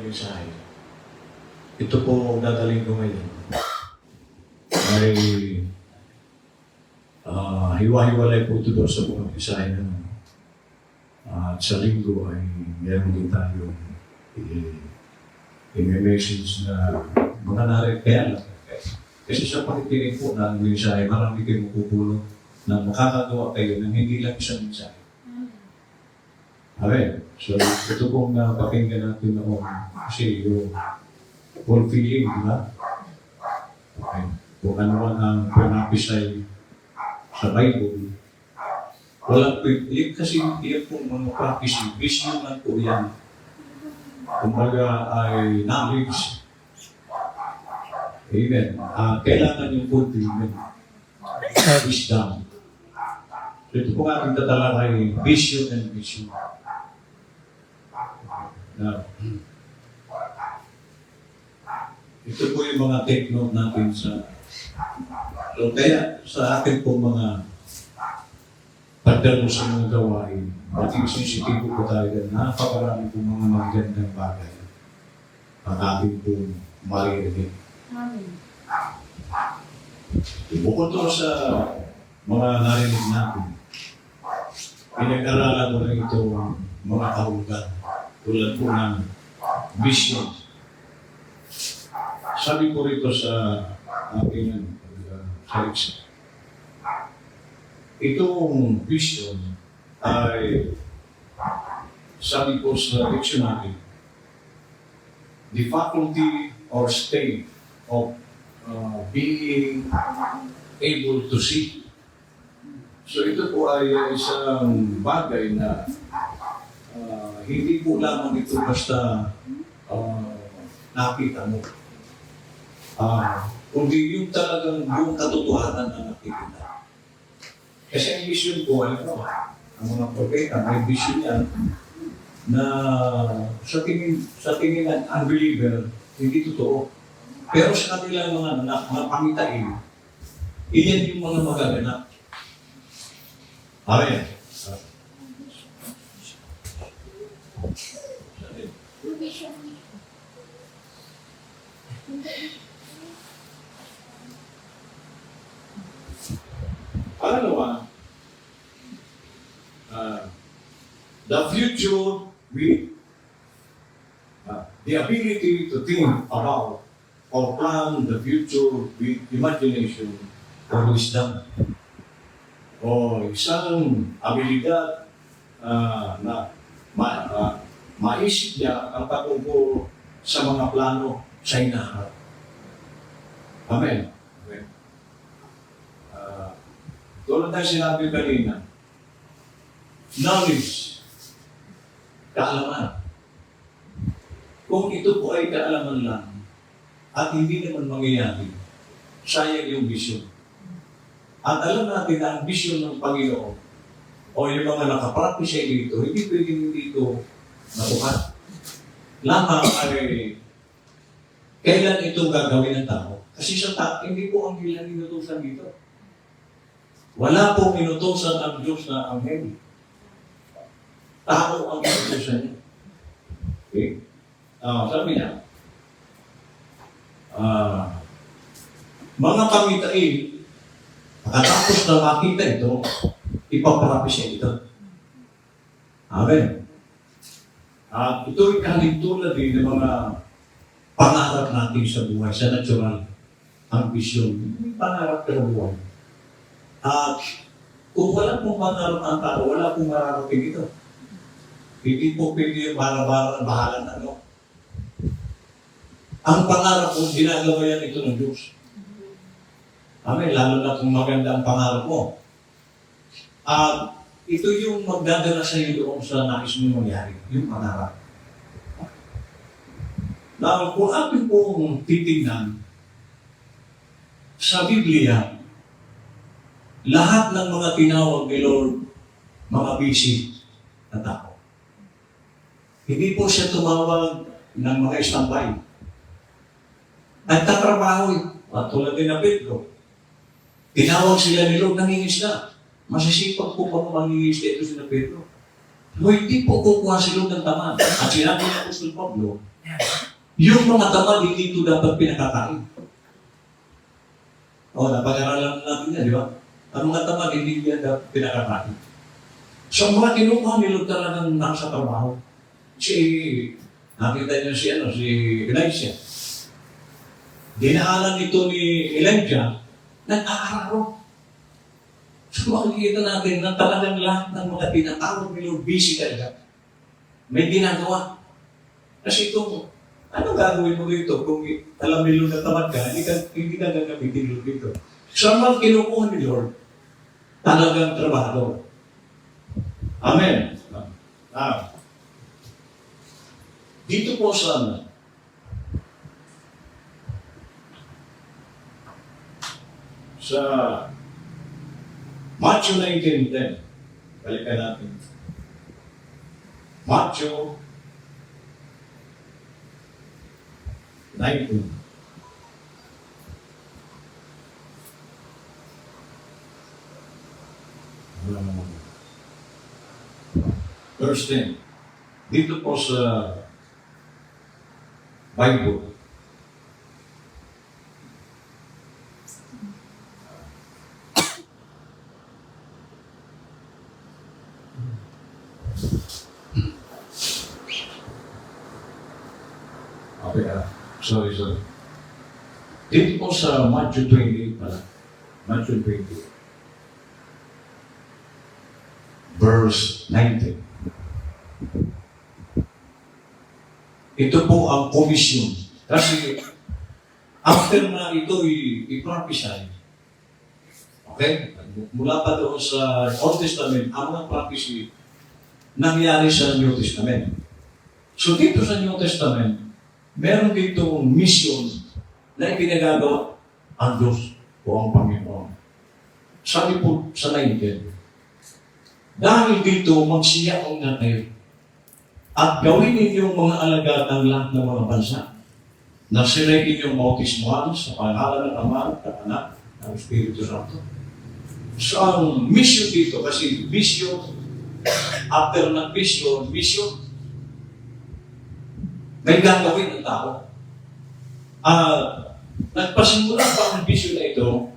mensahe. Ito po dadalhin ko ngayon ay hiwa-hiwalay po ito doon sa mga mensahe naman. At sa linggo ay meron din tayo i-message na mga narin kaya lang. Kasi sa pakikinig po ng mensahe, marami kayo mapupulong na makakagawa kayo ng hindi lang isang mensahe. Amen. So, ito pong pakinggan natin noon kasi yung fulfilling, di ba? Okay. Kung ano man ang panapisay sa Bible, walang pwede kasi yan pong mga prophecy, vision lang po yan. Kumbaga ay knowledge. Amen. Kailangan yung fulfillment. Wisdom. So ito po nga ating tatalakay, vision and vision. Now, ito po yung mga take note natin sa so kaya sa akin po mga pagdalo sa mga gawain, maging sensitibo po tayo dahil napakarami po mga magandang bagay ang ating po maririnig. Bukod to sa mga narinig natin, pinag-aralan mo rin ito mga kahulugan tulad po ng vision. Sabi ko rito sa aking sariksi, itong vision ay sabi ko sa dictionary, the faculty or state of being able to see. So ito po ay isang bagay na hindi po lamang ito basta nakita mo. Kundi yung talagang buong katotohanan na nakikita. Kasi ang vision po, alam mo, ang mga propeta, may vision yan na sa tingin ng unbeliever, hindi totoo. Pero sa kanilang mga napangitain, iyan yung mga magaganap. Amen. Pangalawa, the future with the ability to think about or plan the future with imagination or wisdom. O isang abilidad na maisip niya ang patungkol sa mga plano sa hinaharap. Amen. Amen. Tulad tayo sinabi kanina, knowledge, kaalaman. Kung ito po ay kaalaman lang at hindi naman mangyayari, sayang yung vision. At alam natin na ang vision ng Panginoon o yung mga nakapractice dito, hindi pwedeng dito nabuhat. Lamang ay kailan ito gagawin ng tao? Kasi sa tao, hindi po ang ilan inutusan dito. Wala pong inutusan ang Diyos na anghel. Tao ang inutusan niya. Okay? Sabi niya, mga pangitain, pagkatapos na makita ito, ipaparapis niya ito. Amen. At ito'y kalintulad din ng mga pangarap natin sa buhay, sa natural, ang vision. May pangarap ka sa buhay. At kung wala pong pangarap ang tao, wala pong mararating ito. Hindi po pwede yung bahala na ano. Ang pangarap kung ginagawa yan ito ng Diyos. Amen, lalo na kung maganda ang pangarap mo. At ito yung magdadala sa iyo doon sa nais mo mangyari, yung pangarap. Now, kung atin pong titignan, sa Biblia, lahat ng mga tinawag ni Lord, mga busy na tao. Hindi po siya tumawag ng mga istambay. Nagtatrabaho, at tulad din na Pedro. Tinawag sila ni Lord, nangingisda. Masisipag po pa mangingisda ito sila Pedro. So, hindi po kukuha si Lord ng tamad. At sinabi ni Apostol Pablo, Yung mga tamad, hindi ito dapat pinakakain. Napag-aralan natin yan, di ba? Ang mga tamad, hindi yan dapat pinakakain. So, ang mga kinukuha ni Lord talagang nasa trabaho. Nakita niyo si Elijah. Dinaanan ito ni Elijah, nag-aararo. So, makikita natin na talagang lahat ng mga tinatawag ni Lord, busy talaga. May ginagawa. Kasi ito, anong gagawin mo dito? Kung alam ni Lord na tamad ka, hindi ka gagamitin ni Lord dito. So, ang mga kinukuha ni Lord, talagang trabaho. Amen. Dito po sa Matthew 19:10. Balikan natin. Matthew 19. Verse 10. Dito po sa Bible. Okay, sorry. Dito po sa Matthew 28 pala. Matthew 28. Verse 19. Ito po ang komisyon. Kasi after na ito i-prophesy, okay? Mula pa doon sa Old Testament, ang mga prophecy nangyari sa New Testament. So dito sa New Testament, meron ditong mission na ipinagagawa ang Diyos o ang Panginoon. Sabi po sa 19, dahil dito magsiyaong na kayo at gawin ninyong mga alagad ng lahat ng mga bansa na sila'y inyong bautismuhan sa pangalan ng Ama at Anak ng Espiritu Santo. So ang mission dito, kasi mission, after ng mission, may gagawin ng tao. Nagpasimula pa ang mission na ito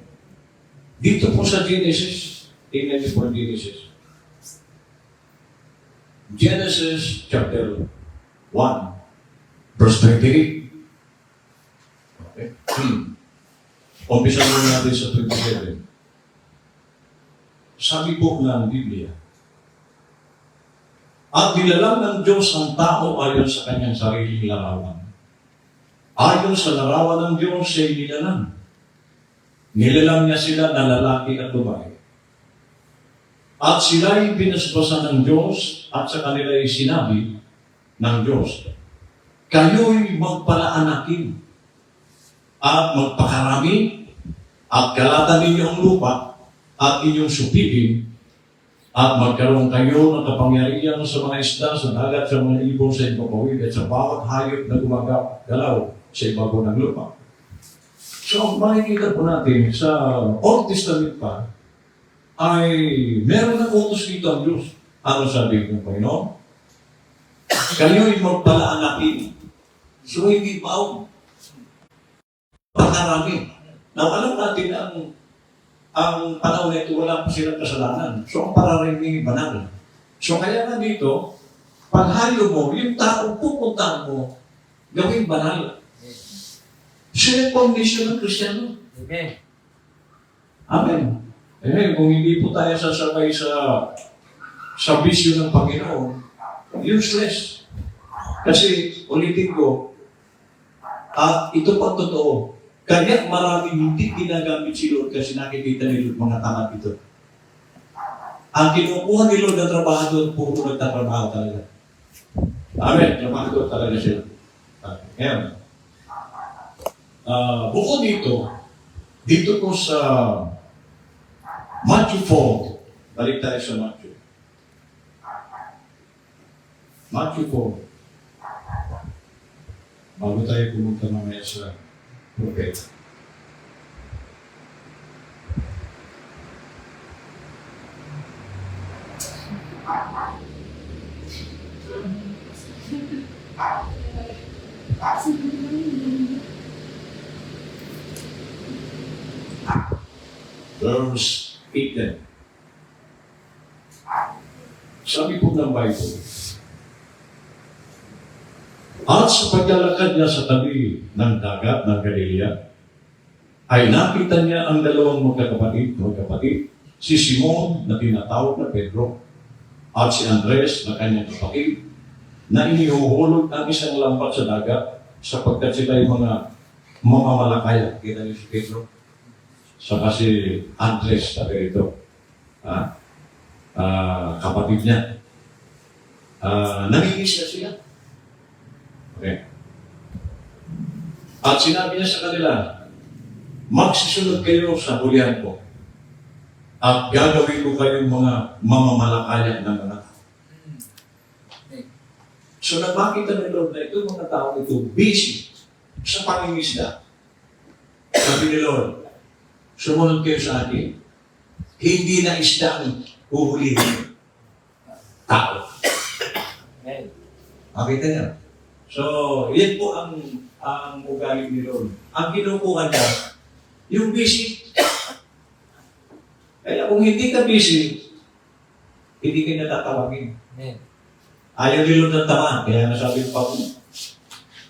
dito po sa Genesis. Tingnan niyo po ang Genesis. Genesis chapter 1, verse 28. Okay. Umpisa muna natin sa 27. Sabi po ng Biblia, at nilalang ng Diyos ang tao ayon sa kanyang sariling larawan. Ayon sa larawan ng Diyos siya'y nilalang. Nilalang niya sila na lalaki at babae. At sila'y pinaspasan ng Diyos at sa kanila'y sinabi ng Diyos, kayo'y magpalaanakin at magpakarami at kalatan ninyo ang lupa at inyong supigin at magkaroon kayo ng kapangyarihan sa mga isda, sa dagat, sa mga ibon, sa ipapawid, at sa bawat hayop na gumagalaw sa ibabaw ng lupa. So, makikita po natin sa Old Testament pa, ay meron ng utos dito ang Diyos. Ano sabi ng Panginoon? Kayo'y magpalaanakin. So, hindi pa pakarami. Now, alam natin ang panahon na ito, wala pa silang kasalanan. So, ang pararing banal. So, kaya nga dito, paghayo mo, yung taong pupuntahan mo, gawing banal. Siya yung foundation ng Kristiyano. Amen. Amen. Kung hindi po tayo sasabay sa bisyo ng Panginoon, useless. Kasi, ulitin ko, at ito pa totoo, kaya maraming hindi ginagamit si Lord kasi nakikita ni Lord mga tamad ito. Ang kinukuha ni Lord na trabaho, puro nagtatrabaho talaga. Amen. Trabaho talaga sila. Ngayon, bukod dito po sa Matthew 4, balik tayo sa Matthew. Matthew 4. Bago tayo pumunta mamaya sa propeta. Verse 8. Sabi po ng Bible, at sa paglalakad niya sa tabi ng dagat ng Galilea, ay nakita niya ang dalawang magkakapatid, si Simon na tinatawag na Pedro, at si Andres na kanyang kapatid, na inihuhulog ang isang lambat sa dagat sapagkat sila ay mga mamamalakaya. Kita niyo si Pedro? Saka si Andres, sabi ito, kapatid niya. Nangingisda sila. Okay. At sinabi niya sa kanila, magsisunod kayo sa hulihan ko at gagawin ko kayong mga mamamalakaya ng mga tao. So nabakita ng Lord na ito mga tao ito busy sa pangingisda. Sabi ni Lord, sumunod kayo sa akin. Hindi na isda ang huhulihin. Tao. Makita niya. So, yan po ang ugali ni Lord. Ang kinukuha niya, yung busy. Kaya kung hindi ka busy, hindi ka niya tatawagin. Ayaw ni Lord ng tamaan, kaya nasabi pa po.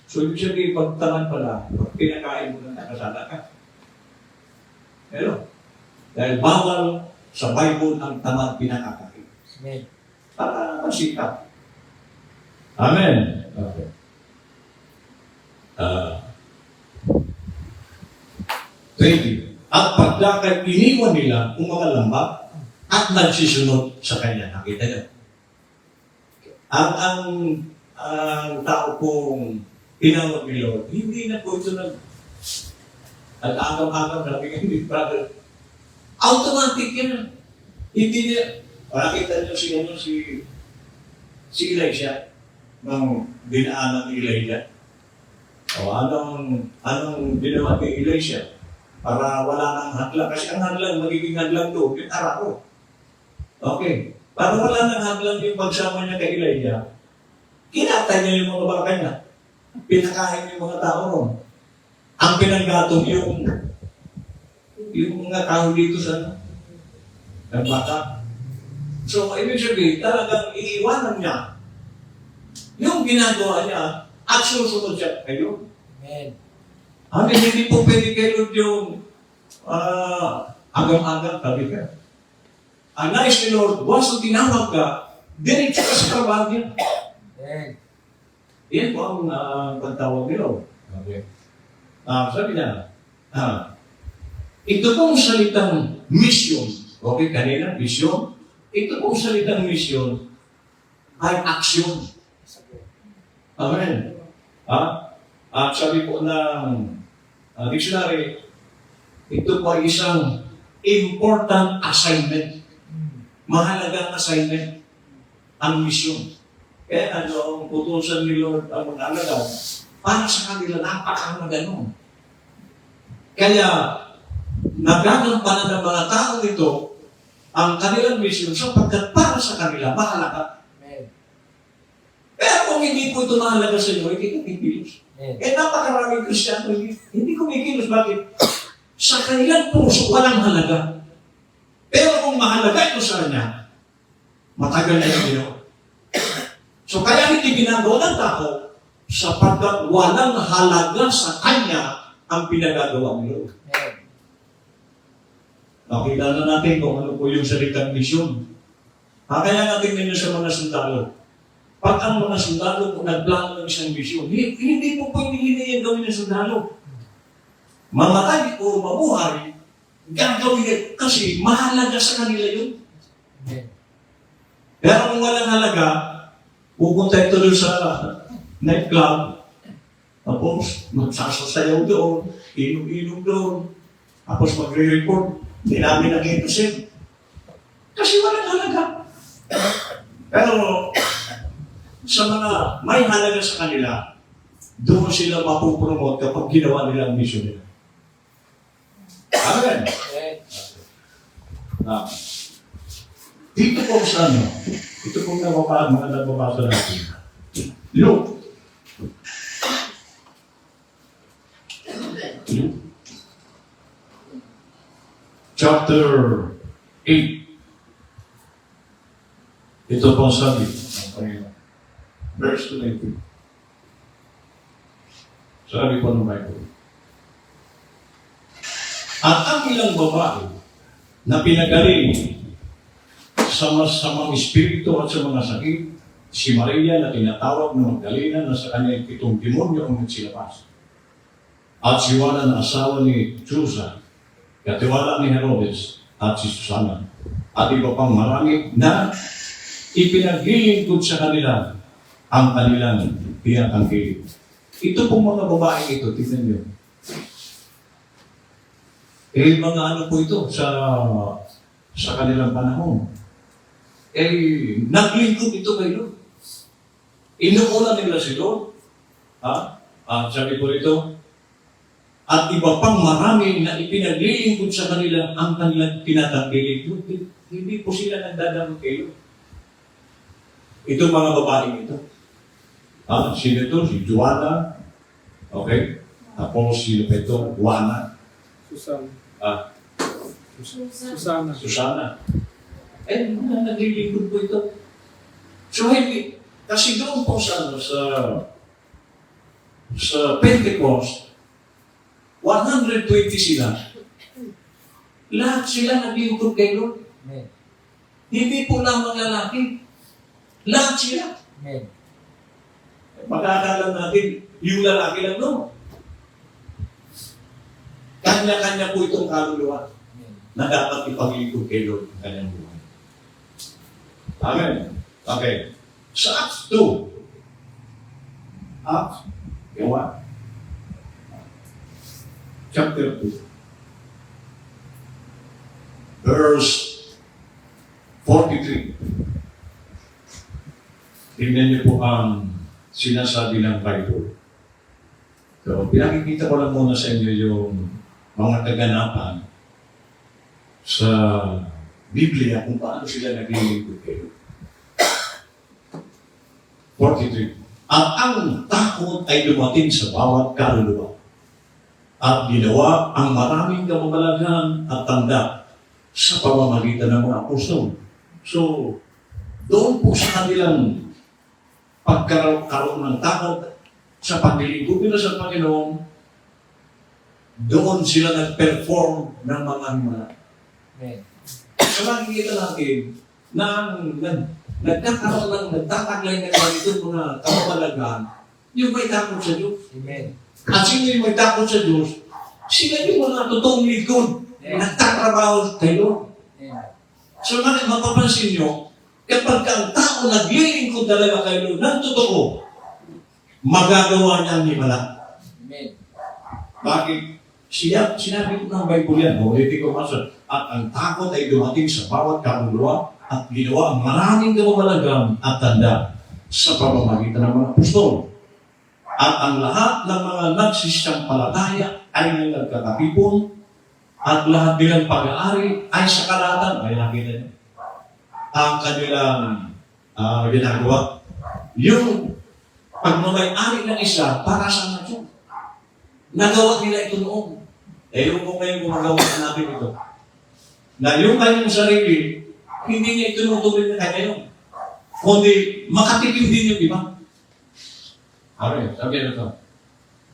So, ibig sabihin, pag tamaan pala, pag pinakain mo na nakasala ka. Pero, dahil bawal sa Bible ang tamaan pinakakain. Para masikap. Amen. Okay. At pagdakay, iniwan nila ang mga lambat at nagsisunod sa kanya. Nakita niyo? Ang tao pong tinawag ni Lord, hindi na po ito at agam-agam sabi nga ni brother. Automatic yan. Hindi niya, nakita niyo si Elijah, nung dinaanan ni Elijah. O anong ginawa ni Elijah? Para wala nang hadlang. Kasi ang hadlang, magiging hadlang doon, yung arako. Okay. Para wala nang hadlang yung pagsama niya kay Elijah, kinatay niya yung mga baka niya. Pinakain yung mga tao ron. Ang pinanggatong yung mga tao dito sa ng baka. So, ibig sabihin, talagang iiwanan niya yung ginagawa niya at susunod siya kayo. Amen. Hindi po pwede kayo yung agam-agam tabi ka. Ang nais ni Lord, once na tinawag ka, diretso ka sa trabaho niya. Amen. Yan po ang pagtawag ni Lord. Okay. Sabi niya, ito pong salitang mission, okay, kanina, mission, ito pong salitang mission ay aksyon. Amen. At sabi po ng dictionary, ito po ay isang important assignment. Mahalagang assignment ang mission. Kaya ang utusan ni Lord ang mga alagad, para sa kanila napakahalaga nun. Kaya nagagampanan ng mga tao ito ang kanilang mission sapagkat para sa kanila mahalaga. Pero kung hindi po ito mahalaga sa inyo, hindi kumikilos. Napakaraming Kristiyano, hindi kumikilos. Bakit? Sa kanilang puso, walang halaga. Pero kung mahalaga ito sa kanya, matagal na yung ginawa. So kaya hindi ginagawa ng tao sapagkat walang halaga sa kanya ang pinagagawa ng Lord. Nakita na natin kung ano po yung salitang misyon. Kaya natin ninyo sa mga sundalo. Pag ang mga sundalo po nagplano ng isang misyon, hindi po pwede yung gawin ng sundalo. Mamatay o mabuhay, gagawin nila kasi mahalaga sa kanila yun. Pero kung walang halaga, pupunta ito doon sa nightclub, tapos magsasasayaw doon, inom-inom doon, tapos magre-report, hindi namin nag-inusin. Kasi walang halaga. Pero sa mga may halaga sa kanila, doon sila mapupromote kapag ginawa nila ang mission nila. Amen. Dito po sa ano, ito pong mga nagbabasa natin. Luke Chapter 8. Ito po ang sabi ng Panginoon. Verse 20. Sabi po ng Bible. At ang ilang babae na pinagaling sa masamang espiritu at sa mga sakit, si Maria na tinatawag ng Magdalena na sa kanyang 7 demonyo ang nagsilabas. At si Juana na asawa ni Chuza, katiwala ni Herodes at si Susana, at iba pang marami na ipinaglilingkod sa kanila ang kanilang pinatangkilik. Ito pong mga babae ito, tignan nyo. Mga ano po ito sa kanilang panahon. Naglingkod ito kay Lord. Inuuna nila si Lord. Sabi po rito, at iba pang marami na ipinaglilingkod sa kanila ang kanilang tinatangkilik. Hindi po sila nagdadamot kay Lord. Itong mga babaeng ito. Sino ito? Si Juana. Okay? Tapos sino pa ito? Juana. Susana. Naglilingkod po ito. So, hindi. Kasi doon po sa Pentecost, 120 sila. Lahat sila naglilingkod kay Lord. Hindi po lamang lalaki. Lahat sila. Magkakalam natin, yung lalaki lang, no? Kanya-kanya po itong kaluluwa na dapat ipaglingkod kay Lord ng kanyang buhay. Amen. Okay. Sa Acts 2. Acts, gawa. Chapter 2. Verse 43. Tingnan niyo po ang sinasabi ng Bible. So, pinakikita ko lang muna sa inyo yung mga kaganapan sa Biblia kung paano sila naglilingkod kayo. 43. At ang takot ay dumating sa bawat kaluluwa at ginawa ang maraming kamamalaghan at tanda sa pamamagitan ng mga apostol. So, doon po sa kanilang pagkaroon ng takot sa paglilingkod nila sa Panginoon, doon sila nag-perform ng mga himala. So, nakikita natin na nagtataglay na ganito mga kamamalaghan, yung may takot sa Diyos. Amen. At sino yung may takot sa Diyos? Sila yung mga totoong lingkod. Nagtatrabaho tayo. So, mapapansin nyo, kapag ang tao naglilingkod talaga kay Lord ng totoo, magagawa niya ang himala. Amen. Bakit? Sinabi ko ng Bible yan, ulitin ko masa, at ang takot ay dumating sa bawat kaluluwa at ginawa ang maraming kamamalagang at tanda sa pamamagitan ng mga apostol. At ang lahat ng mga nagsisampalataya ay nagkakatipon at lahat nilang pag-aari ay sa kalatan. Ay nakita niyo. Ang kanilang ginagawa, yung pagmamay-ari ng isa para sa nasyon. Nagawa nila ito noon. Yung kung ngayon gumagawa na natin ito. Na yung kanyang sarili, hindi niya itinutuloy na kanya yun. Kundi makatikim din yung iba. Okay, sabi na ito.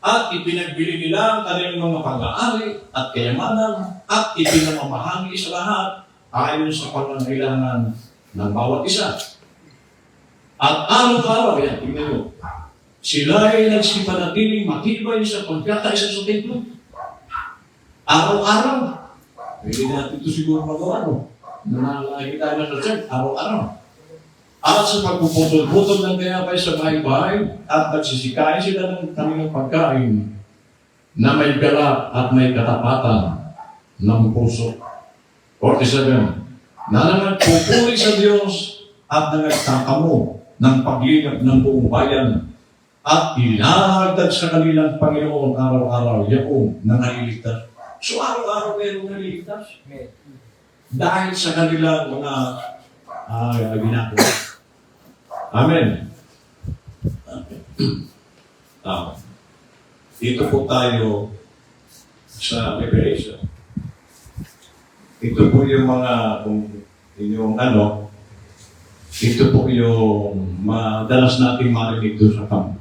At ipinagbili nila ang kanilang mga pag-aari at kayamanan at ipinamamahagi sa lahat ayon sa pangangailangan ng bawat isa. At araw-araw, yan, tingnan nyo, sila ay nagsipanatiling matibay sa pagkakaisa sa templo. Araw-araw. Pwede natin ito siguro magawa, no? Nanalagi tayo na sa church, araw-araw. At sa pagpuputol-putol ng tinapay sa bahay-bahay at nagsisikain sila ng kanilang pagkain na may gala at may katapatan ng puso. 47. Na nagpupuri sa Diyos at nagtatamo ng paglingap ng buong bayan at inahagdag sa kanilang Panginoon araw-araw yaong nangaliligtas. So araw-araw mayroong naliligtas. Dahil sa kanilang mga ginagawa. Amen. Dito po tayo sa Revelation. Ito po yung mga, kung inyong ito po yung madalas nating marinig doon sa kampo.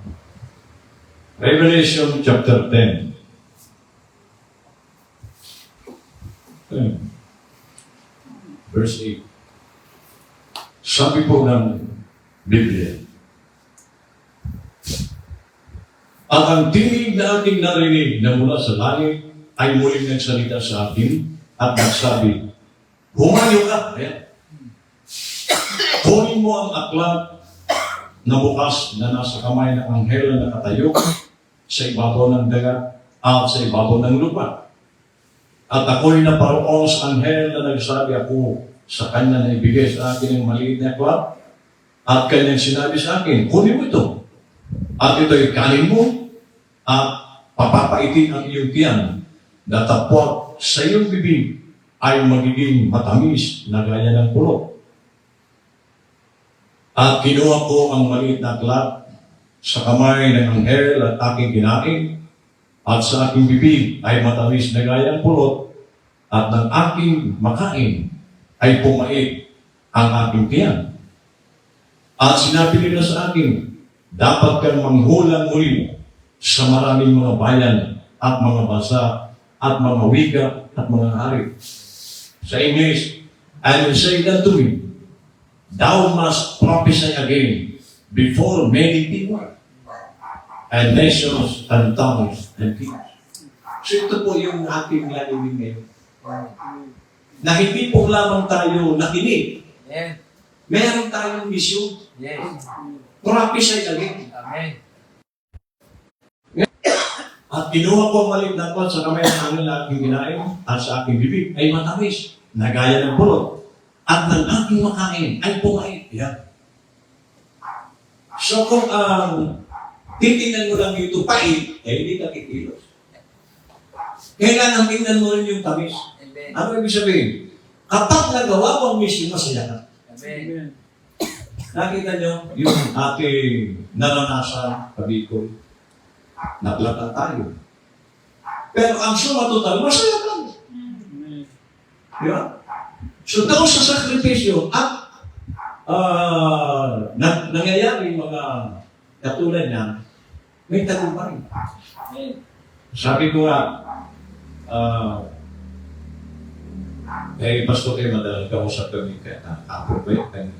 Revelation chapter 10. Verse 8. Sabi po ng Biblia, at ang tinig na ating narinig na mula sa langit ay muling nagsalita sa akin at nagsabi, humayo ka! Ayan. Kunin mo ang aklat na bukas na nasa kamay ng anghel na nakatayo sa ibabaw ng dagat at sa ibabaw ng lupa. At ako'y naparoon sa anghel na nagsabi ako sa kanya na ibigay sa akin ang maliit na aklat at kanyang sinabi sa akin, kunin mo ito. At ito'y kanin mo at papapaitin ang iyong tiyan na tapwat sa iyong bibig ay magiging matamis na gaya ng pulot. At kinuha ko ang maliit na aklat sa kamay ng anghel at aking kinain, at sa aking bibig ay matamis na gaya ng pulot, at ng aking makain ay pumait ang aking tiyan. At sinabi nila sa akin, dapat kang manghulang muli sa maraming mga bayan at mga bansa at mga wika at mga hari. Sa English, I will say that to me, thou must prophesy again before many people and nations and tongues and kings. So ito po yung ating lalawin ngayon. Na hindi po lamang tayo nakinig. Yes. Meron tayong mission. Yes. Prophesy again. Amen. At kinuha ko ang maliit na aklat sa kamay ng anghel na aking kinain at sa aking bibig ay matamis na gaya ng pulot. At ng aking makain ay pumait. Yan. So kung titingnan mo lang ito pait, eh hindi ka kikilos. Kailangan tingnan mo rin yung tamis. Amen. Ano ibig sabihin? Kapag nagawa mo ang mission, masaya ka. Amen. Nakita nyo yung ating naranasan, Bicol. Naglatan tayo. Pero ang suma total, masaya ka. Di ba? So doon sa sakripisyo at nangyayari mga katulad niya, may tagumpay. Sabi ko nga, Pastor Emma, dahil kausap kami kaya ako ba yun?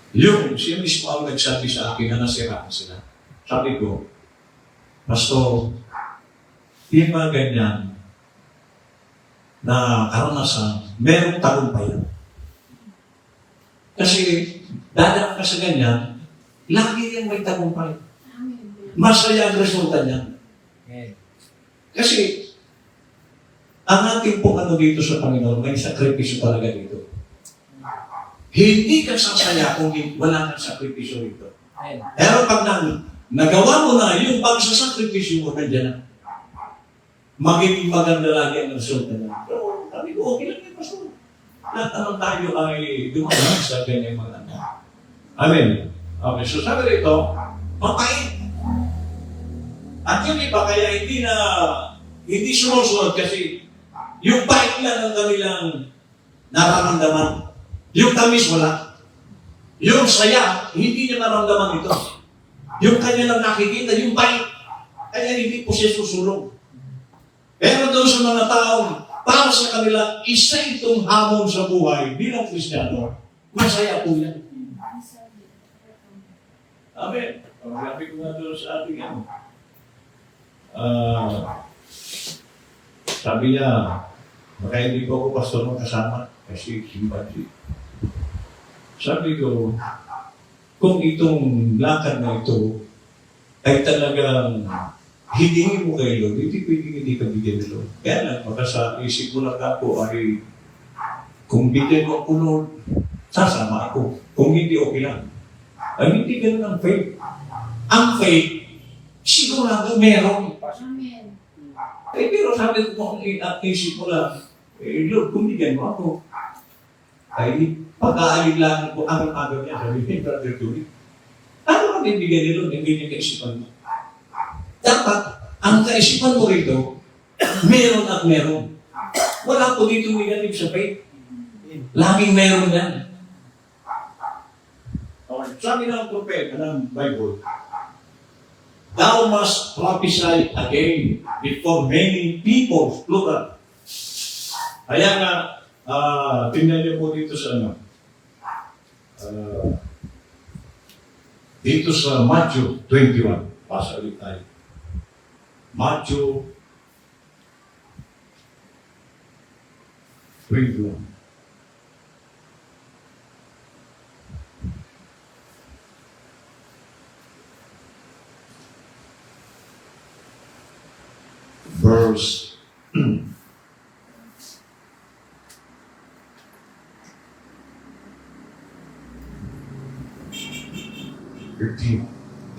Yung siya mismo ang nagsabi sa akin na nasiraan sila. Sabi ko, Pastor, di ba ganyan na karanasan, merong tagumpayan. Kasi dadaan ka sa ganyan, lagi yung may tagumpay. Masaya ang resulta niya. Kasi ang ating pong dito sa Panginoon, may sakripisyo talaga dito. Hindi ka sasaya kung wala kang sakripisyo dito. Pero pag nagawa mo na yung pagsasakripisyo mo, nandiyan na. Magiging maganda lagi ang resulta niya. Pero sabi ko, okay lang yung pastor. Lahat naman tayo ay dumalang sa ganyan mga anak. Amen. Okay, so sabi rito, mapait. At yung iba kaya hindi sumusunod kasi yung pait lang ang kanilang nararamdaman. Yung tamis wala. Yung saya, hindi niya nararamdaman ito. Yung kanya lang nakikita, yung pait. Kaya hindi po siya susulong. Pero doon sa mga taong para sa kanila, isa itong hamon sa buhay bilang Kristiyano. Masaya po yan. Amen. Sabi ko nga doon sa ating sabi niya, baka hindi ko ako pastor magkasama kasi chimpanzee. Sabi ko, kung itong lakad na ito ay talagang hingin mo kay Lord, hindi pwedeng hindi ka bigyan ng Lord. Kaya lang, baka sa isip mo lang ako ay, kung bigyan mo ako Lord, sasama ako. Kung hindi, okay lang. Ay, hindi ganun ang faith. Ang faith, sigurado meron. Amen. Eh, pero sabi ko, kung isip mo lang, Lord, kung bigyan mo ako, ay, pag-aalin lang ko, araw-araw niya, sabi ni Brother Tuli. Ano ang bibigyan ni Lord? Hindi niya kaisipan mo. Dapat, Ang kaisipan mo rito, meron at meron. Wala po dito negative sa faith. Laging meron yan. Okay. Sabi ng propeta ng Bible, thou must prophesy again before many people, plural. Kaya nga, tingnan niyo po dito sa ano, dito sa Matthew 21. Pasa ulit tayo. Matthew 21. Verse 13.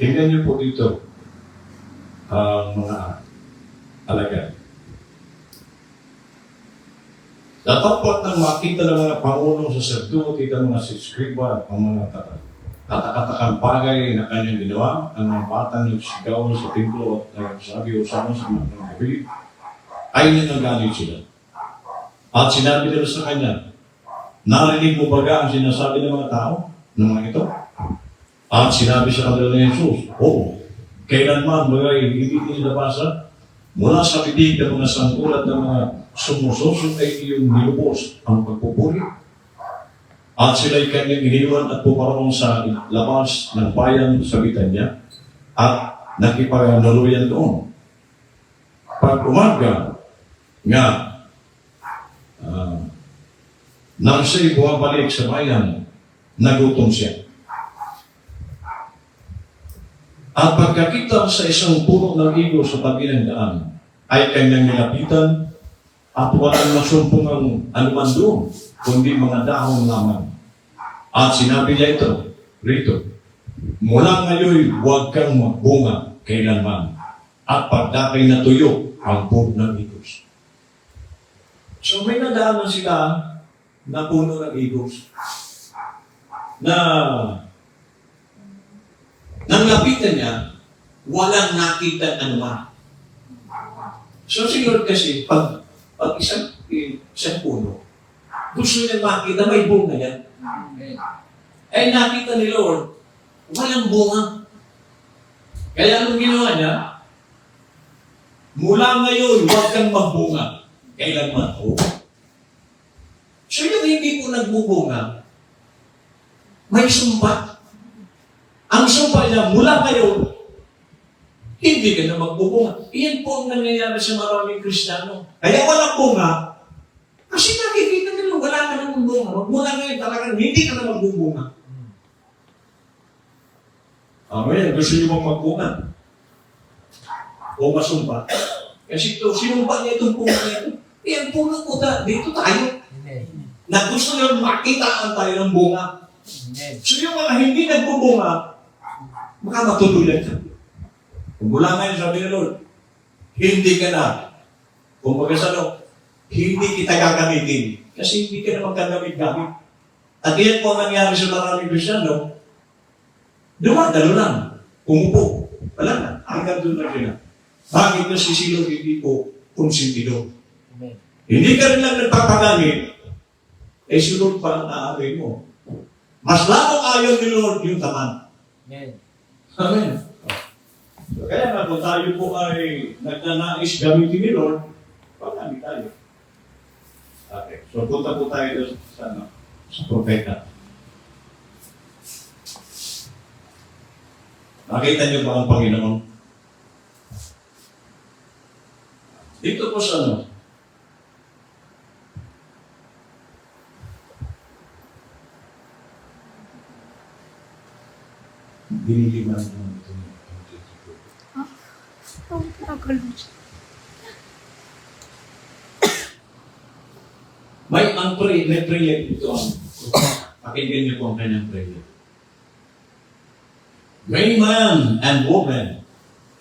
Tingnan niyo po dito ang mga alagad. Dapat nang makita ng mga pangulong saserdote at mga siskriba ang mga katakatakang bagay na kanyang ginawa, ang mga batang nagsigaw sa templo at nagsabi usama sa mga kapatid, ay nanagalit sila. At sinabi nila sa kanya, narinig mo baga ang sinasabi ng mga tao, ng mga ito? At sinabi sa kanila ni Jesus, oo, kailanman bagay hindi nilabasa mula sa bibig ng mga sangkulat ng mga sumususok ay iyong nilubos ang pagpupuri. At sila'y kanyang iniwan at pumarong sa labas ng bayan sa Bitanya at nakipagnaluyan doon. Pag umaga nga, nang siya'y bumabalik sa bayan, nagutom siya. At pagkakita sa isang puno ng igo sa tabi ng daan, ay kanyang nilapitan at walang masumpong ang anuman doon, kundi mga dahon lamang. At sinabi niya ito, rito, mula ngayon huwag kang magbunga kailanman, at pagdakay na tuyo ang puno ng igos. So may nadaanan sila na puno ng igos na nang lapitan niya, walang nakita anuman. So si Lord kasi, pag isang puno, gusto niya makita, may bunga yan. Ay nakita ni Lord, walang bunga. Kaya anong ginawa niya? Mula ngayon, huwag kang magbunga. Kailanman? Oh. So yung hindi po nagbubunga, may sumpa. Ang sumpa niya, mula ngayon, hindi ka na magbubunga. Iyan po ang nangyayari sa maraming Kristiyano. Kaya walang bunga, kasi nakikita nila, wala ka namang bunga. Mula ngayon talagang hindi ka na magbubunga. Ngayon, gusto niyo bang magbunga? O masumpa? Kasi ito, sinumpa niya itong bunga niya. Iyan po na po, dito tayo. Na gusto niyo makitaan tayo ng bunga. So yung mga hindi nagbubunga, baka matuluyan ka. Kung mula ngayon, sabi ni Lord, hindi ka na. Kung magkasano, hindi kita gagamitin. Kasi hindi ka na magkagamit-gamit. At yan po ang nangyari sa maraming Kristiyano, dumadalo lang. Umupo. Wala na. Hanggang doon na sila. Bakit na si Silo hindi po konsentido? Hindi ka rin lang nagpapagamit, eh si Lord pa ang naaway mo. Mas lamang ayaw ni Lord yung taman. Amen. Amen. So, kaya nga kung tayo po ay nagnanais gamitin ni Lord, pagamit tayo. Okay. So punta po tayo sa propeta. Nakita niyo ba ang Panginoon? Dito po sa diniliman ng ito. May prayer ito. Pakinggan niyo po ang kanyang prayer. May man and woman.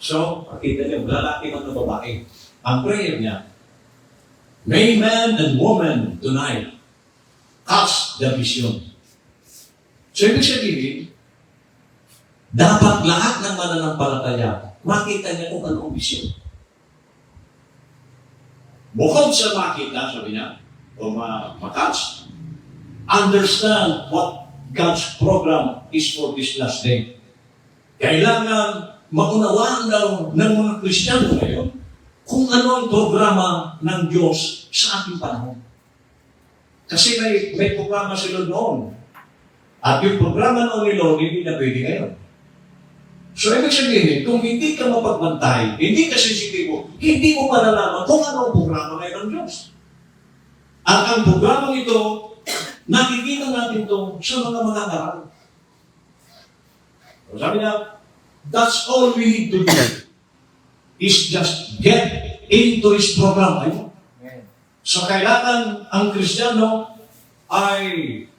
So, pakita niyo, lalaki man o babae. Ang prayer niya, may man and woman tonight catch the vision. So, ibig sabihin, dapat lahat ng mananampalataya makita niya kung ano ang vision. Bukod sa makita, sabi niya, o makatch, understand what God's program is for this last day. Kailangan maunawaan daw ng mga Kristiyano ngayon kung ano ang programa ng Diyos sa ating panahon. Kasi may programa sila noon. At yung programa noon ni Lord, hindi na pwede ngayon. So, ibig sabihin, kung hindi ka mapagbantay, hindi ka sensitibo, hindi mo malalaman kung ano ang programa ngayon ng Diyos. At ang programa ito, nakikita natin ito sa mga ngaral. So, sabi niya, that's all we need to do is just get into His program. Ayun. So, kailangan ang Kristiyano ay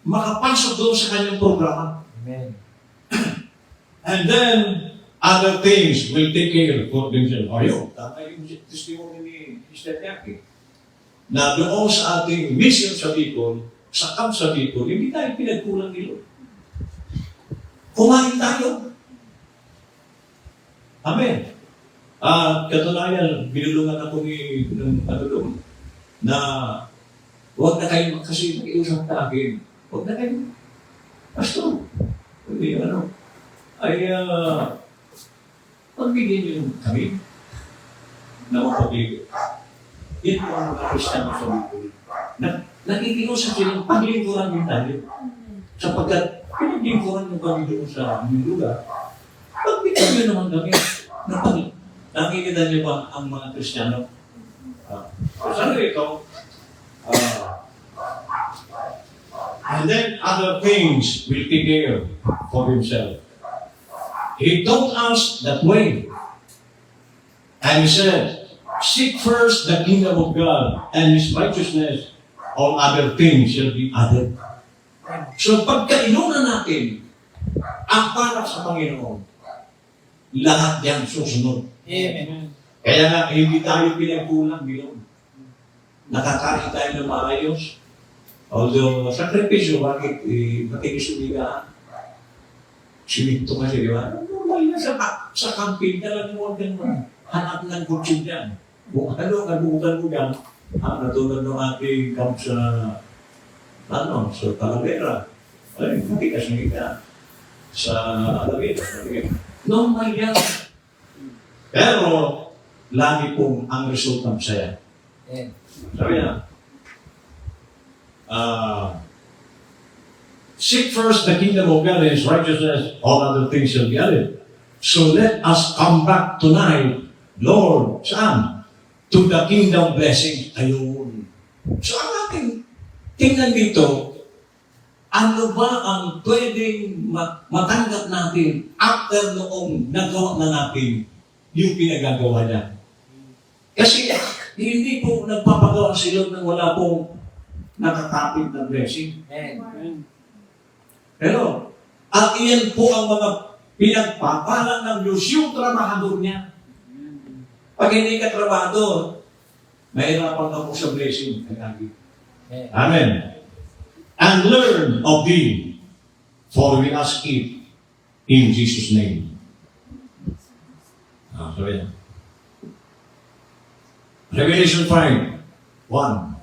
makapasok doon sa kanyang programa. Amen. And then, other things will take care for themselves. Ayun, tama yung testimony ni Mr. Yaki. Na doon sa ating mission sa Bicol, sa camp sa Bicol, hindi tayo pinagkulang ni Lord. Kumain tayo. Amen. Katunayan, binulungan ako ng doon, na huwag na kayo, kasi nag-iusap na akin, huwag na kayo, pastor, pagbigyan niyo kami na mapapigil. Yan po ang mga Kristiyano sa Bicol. Nakikiusap silang paglingkuran din tayo. Sapagkat pinaglingkuran yung kami doon sa aming lugar, pagbigyan niyo naman kami na nakikita niyo ba ang mga Kristiyano? Sabi ito, and then other things will take care for himself. He taught us that way. And he said, seek first the kingdom of God and His righteousness, all other things shall be added. So pagkainunan natin ang para sa Panginoon, lahat yan susunod. Amen. Kaya nga, hindi tayo pinagkulang bilog. Nakakain tayo ng maayos. Although, sakripisyo, bakit makikisumigaan? Siminto kasi, di ba? Normal na sa camping, talagang huwag kang hanap ng kutsyon dyan. Kung ano, kabukan mo dyan, natulad ng ating camp sa Talavera. Ay, makikasumigaan. Sa Talavera. Normal yan. Pero, lagi pong ang resulta masaya. Sabi na, seek first the kingdom of God and His righteousness, all other things shall be added. So let us come back tonight, Lord, saan? To the kingdom blessing. Ayun. So ang ating tingnan dito, ano ba ang pwedeng matanggap natin after noong nagawa na natin yung pinagagawa niya? Kasi hindi po nagpapagawa si Lord nang wala pong nakakapit na blessing. Amen. Pero, at iyan po ang mga pinagpapala ng Diyos, yung trabahador niya. Pag hindi ka trabahador, mahirapan ka po sa blessing. Amen. And learn of Thee, for we ask it in Jesus' name. Sabi niya. Revelation 5:1.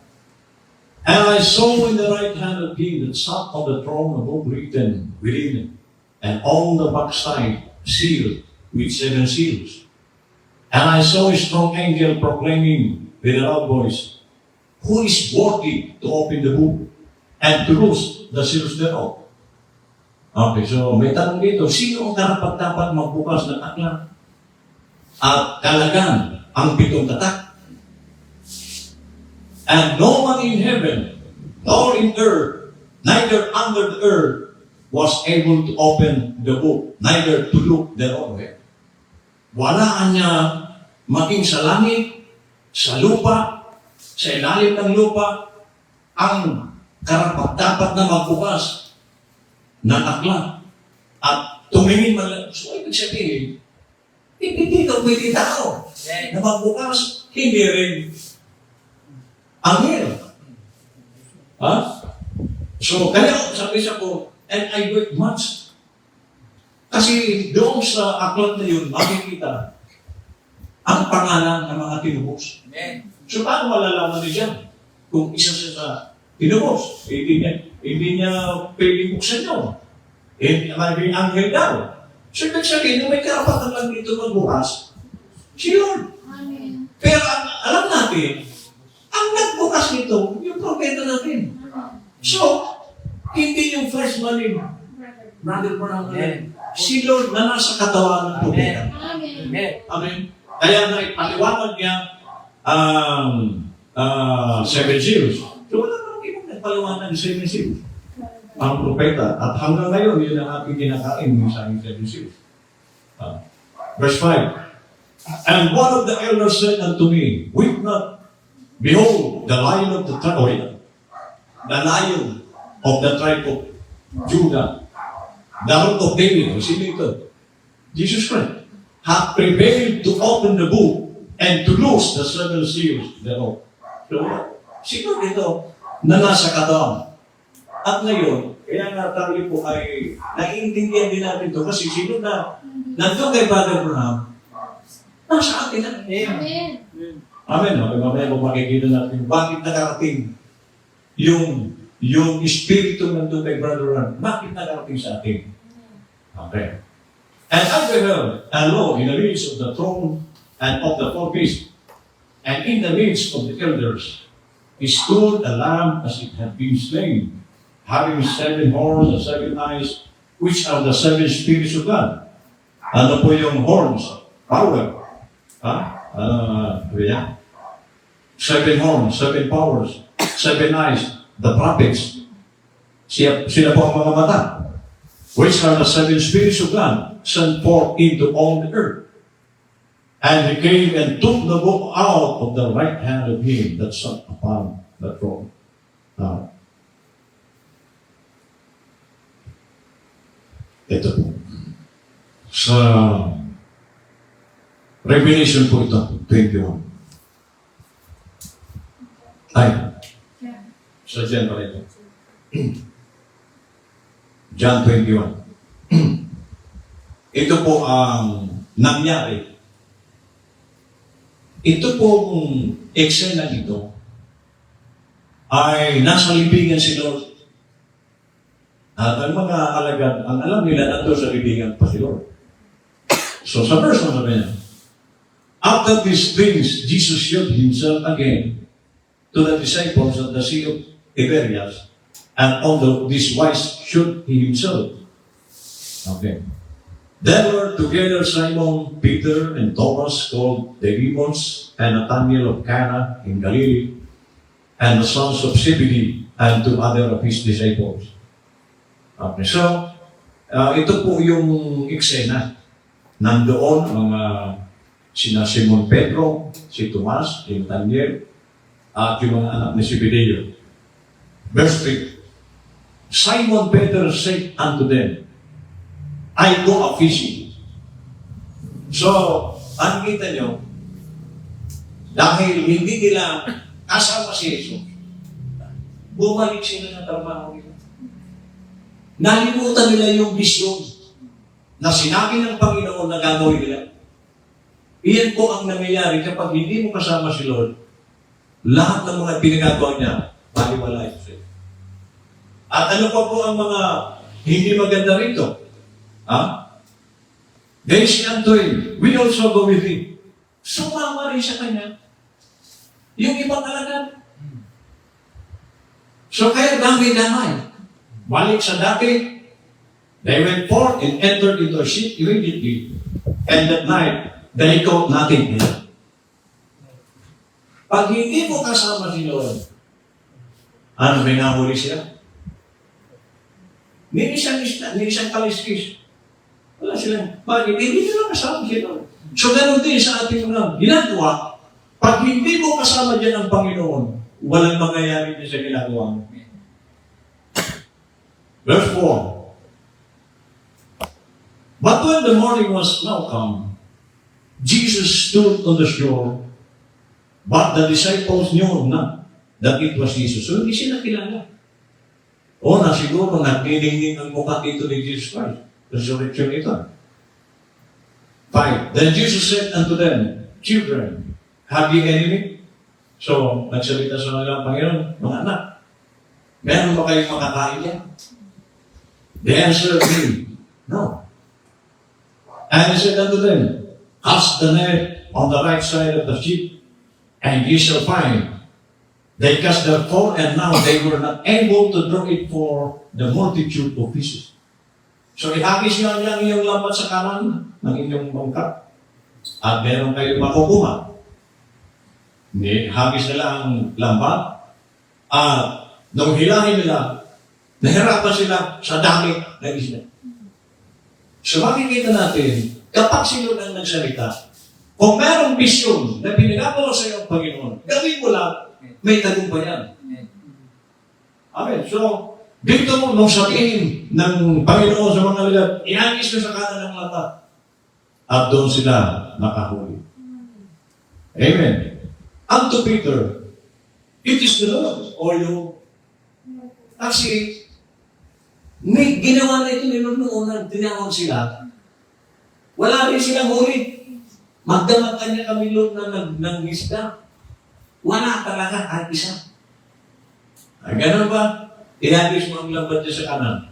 And I saw in the right hand of Him that sat on the throne a book written within, and on the backside sealed with 7 seals. And I saw a strong angel proclaiming with a loud voice, Who is worthy to open the book and to loose the seals thereof? Okay, so may tanong dito, sino ang karapat-dapat magbukas ng aklat at kalagan ang 7 tatak? And no one in heaven, nor in earth, neither under the earth, was able to open the book, neither to look thereon. Wala niya maging sa langit, sa lupa, sa ilalim ng lupa, ang karapat-dapat na magbukas ng aklat at tumingin man. So, ibig sabihin, hindi ka pwede tao na magbukas, hindi rin angel. Ha? So, kaya sabi siya ko, and I work much. Kasi doon sa aklat na yun, makikita ang pangalan ng mga tinubos. Amen. So paano malalaman niya kung isa siya sa tinubos? Hindi niya pwedeng buksan yun. May anghel daw. So ibig sabihin, na may karapatan lang dito magbukas, si Lord. Amen. Pero alam natin, ang nagbukas nito, yung propeta natin. So, hindi yung first man ni Brother Branham. Amen. Si Lord na nasa katawan ng propeta. Amen. Amen. Amen. Kaya na ipaliwanag niya ang 7 seals. So wala namang ibang nagpaliwanag ng 7 seals. Ang propeta. At hanggang ngayon, yun ang ating kinakain yung sa 7 seals. Verse 5. And one of the elders said unto me, weep not, behold, the lion of the tribe, of Judah, the root of David, sino ito? Jesus Christ, hath prevailed to open the book and to loose the 7 seals thereof. So, sino dito na nasa katawan? At ngayon, kaya nga tayo po ay naiintindihan din natin ito kasi sino na nandun kay Brother Branham, nasa atin na. Amen. Amen. Mamaya kung makikita natin bakit nakarating yung espiritu nandun kay Brother Branham, bakit nakarating sa atin? Okay. And I beheld, and lo, in the midst of the throne and of the 4 beasts, and in the midst of the elders, stood a lamb as it had been slain, having 7 horns and 7 eyes, which are the 7 spirits of God. Ano po yung horns? Power. Yeah. 7 horns, 7 powers, 7 eyes, the prophets. Sila po ang mga mata. Which are the 7 spirits of God sent forth into all the earth. And he came and took the book out of the right hand of him that sat upon the throne. Now, ito po. Sa Revelation po ito, 21. Ay, sa John pa ito. John 21. Ito po ang nangyari. Ito pong eksena dito ay nasa libingan si Lord. At ang mga alagad, ang alam nila nandun sa libingan pa si Lord. So sa verse 1 sabi niya, after these things, Jesus showed himself again to the disciples at the Sea of Tiberias, and on this wise showed he himself. Okay. There were together Simon, Peter, and Thomas, called Didymus, and Nathanael of Cana in Galilee, and the sons of Zebedee, and 2 other of his disciples. Okay, so, ito po yung eksena. Nandoon mga sina Simon Pedro, si Tomas, si Nathanael, at yung mga anak ni Zebedeo. Verse 3. Simon Peter said unto them, I go a fishing. So, ang kita nyo, dahil hindi nila kasama si Jesus, bumalik sila ng trabaho nila. Nalimutan nila yung vision na sinabi ng Panginoon na gagawin nila. Iyan po ang nangyayari kapag hindi mo kasama si Lord, lahat ng mga pinagagawa niya, baliwala ito sa'yo. At ano pa po ang mga hindi maganda rito? They say unto him, we also go with him. Sumama rin sa kanya. Yung ibang alagad. So kaya dami-damay. Balik sa dati, they went forth and entered into a ship immediately. And that night, they caught nothing. Pag hindi mo kasama si Lord, ano, may nahuli siya? Hindi siyang kaliskis. Wala silang. Bakit? Hindi nila kasama si Lord. So, ganun din sa ating mga ginagawa. Pag hindi mo kasama dyan ang Panginoon, walang mangyayari din sa ginagawa mo. Verse 4. But when the morning was now come, Jesus stood on the shore, but the disciples knew not that it was Jesus. So, hindi sila kilala. O na siguro nagniningning ang mukha dito ni Jesus Christ. Resurrection ito. 5. Then Jesus said unto them, children, have you enemy? So, nagsalita sa mga Panginoon, mga anak, meron ba kayong makakain yan? The answer is no. And he said unto them, cast the net on the right side of the ship, and ye shall find. They cast their fall, and now they were not able to draw it for the multitude of fishes. So ihagis nyo ang inyong lambat sa kanan ng inyong bangka, at meron kayong makukuha. Hagis nila ang lambat, at nung hilahin nila, nahirapan sila sa dami ng isla. So makikita natin, kapag sino ang nagsalita, kung merong bisyon na pinagagawa sa iyong Panginoon, gawin mo lang, may tagumpayan. Amen. So, dito mo, nung sabihin ng Panginoon sa mga ligat, ihagis ko sa kanan ng lambat. At doon sila nakahuli. Amen. Unto Peter, it is the Lord, or you. Actually, may ginawa na ito ni Lord noon na tinawag sila. Wala rin silang huli. Magdamag kanya kami Lord ng isda. Wala talaga kahit isa. Ay, ganun ba? Ihagis mo ang lambat niya sa kanan.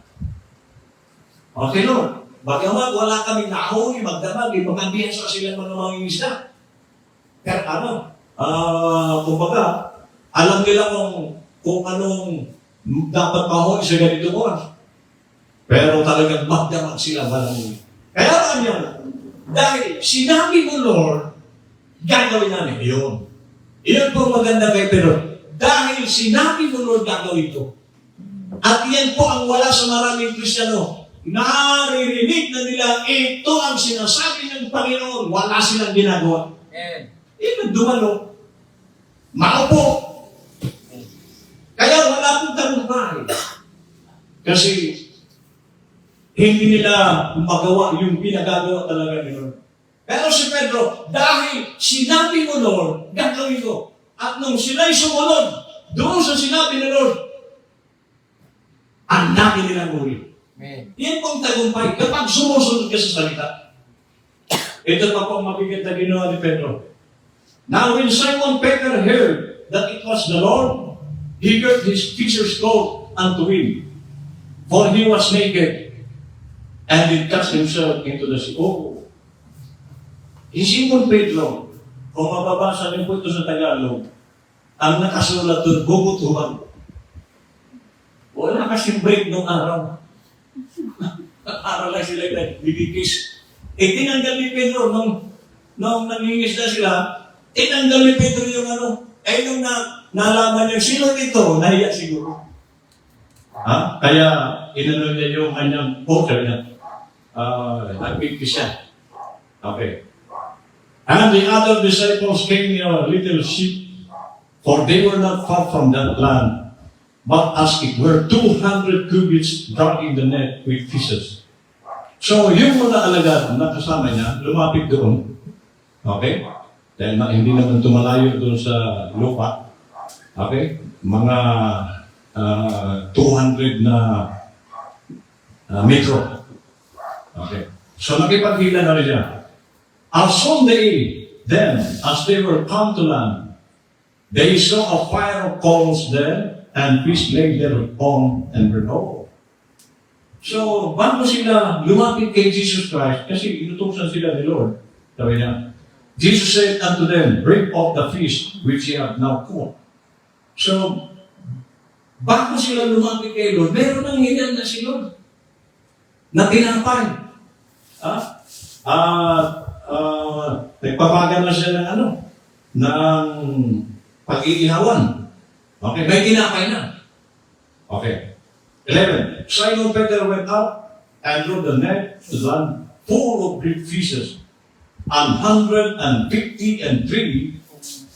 Okay, Lord. Bagamat wala kami nahuli, magdamag, magkabiyasa silang mga isda. Pero ano? Kumbaga, alam nila kung anong dapat mahuli sa ganito oras. Pero talagang magdamag sila walang. Kaya alam niyo, dahil sinabi mo, Lord, gagawin namin yun. Iyon po maganda kay Pedro. Dahil sinabi mo, Lord, gagawin ito. At yan po ang wala sa maraming Kristiyano. Naririnig na nila, ito ang sinasabi ng Panginoon. Wala silang ginagawa. Iyon dumalo. Maupo. Kaya wala pong tagumpay. Kasi hindi nila magawa yung pinagagawa talaga ni Lord. Pero si Pedro, dahil sinabi mo, Lord, gagawin ko. At nung sila'y sumunod, doon sa sinabi ni Lord, ang dami nilang muli. Yan pong tagumpay. Kapag sumusunod ka sa salita, ito pa pong mabigat na ginawa ni Pedro. Now when Simon Peter heard that it was the Lord, he girt his fisher's coat unto him, for he was naked, and did cast himself into the sea. Oh, si Simon Pedro, kung mababasa niyo po ito sa Tagalog, ang nakasulat doon, gugutuhan. Wala kasing break nung araw. Araw lang sila nagbibigis. Tinanggal ni Pedro, nung nangingisda sila, tinanggal ni Pedro yung nung nalaman niya, sino dito? Nahiya siguro. Kaya, inano niya yung kanyang poker niya. Nagbigis siya. Okay. And the other disciples came in a little ship, for they were not far from that land, but as it were 200 cubits dragging the net with fishes. So, yung mga alagad na kasama niya, lumapit doon. Okay? Dahil hindi naman tumalayo doon sa lupa. Okay? Mga 200 na metro. Okay? So, nakipaghila na rin siya. As soon as they were come to land, they saw a fire of coals there, and fish lay thereupon and were whole. So, bago sila lumapit kay Jesus Christ, kasi inutusan sila ni Lord, sabi niya, Jesus said unto them, bring off the fish which ye have now caught. So, bago sila lumapit kay Lord, meron nang hinyan na si Lord na tinapay. Nagpapagan na siya ng pag-iihawan. Okay, may tinapay na. Okay. 11. Simon Peter went up and drew the net to land full of great fishes, 153,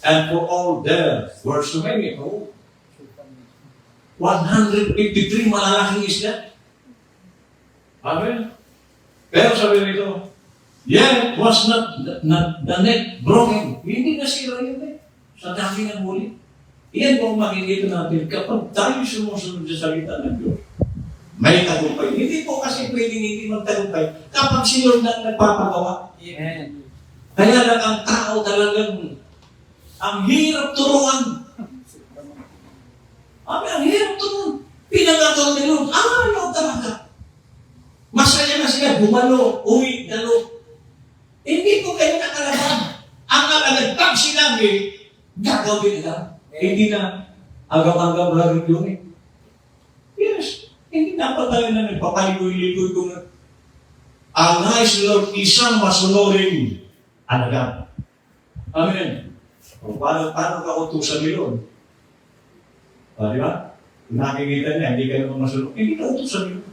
and for all there were so many. 153 malalaking isda. Amen. Pero sabi nito, yet was not the net broken. Hindi na sila yun sa dami ng huli. Iyan po makikita natin kapag tayo sumusunod sa salita ng Diyos. May tagumpay. Hindi po kasi pwedeng hindi magtagumpay kapag si Lord na nagpapagawa. Kaya lang ang tao tao talagang ang hirap turuan. Ang hirap turuan. Pinagagawa ni Lord, ano talaga? Masaya na sila, bumalo, uwi, dalo. Hindi po kayo nakalaban. Ang alagad, pag sinabi, gagawin nila. Hindi na agam-agam lagi yung Yes. Hindi dapat tayo na nagpapaligoy-ligoy kung ang nais Lord, isang masunurin alagad. Amen. O, paano ka utusan ni Lord? Di ba? Nakikita niya, hindi ka naman masunod. Hindi ka utusan ni Lord.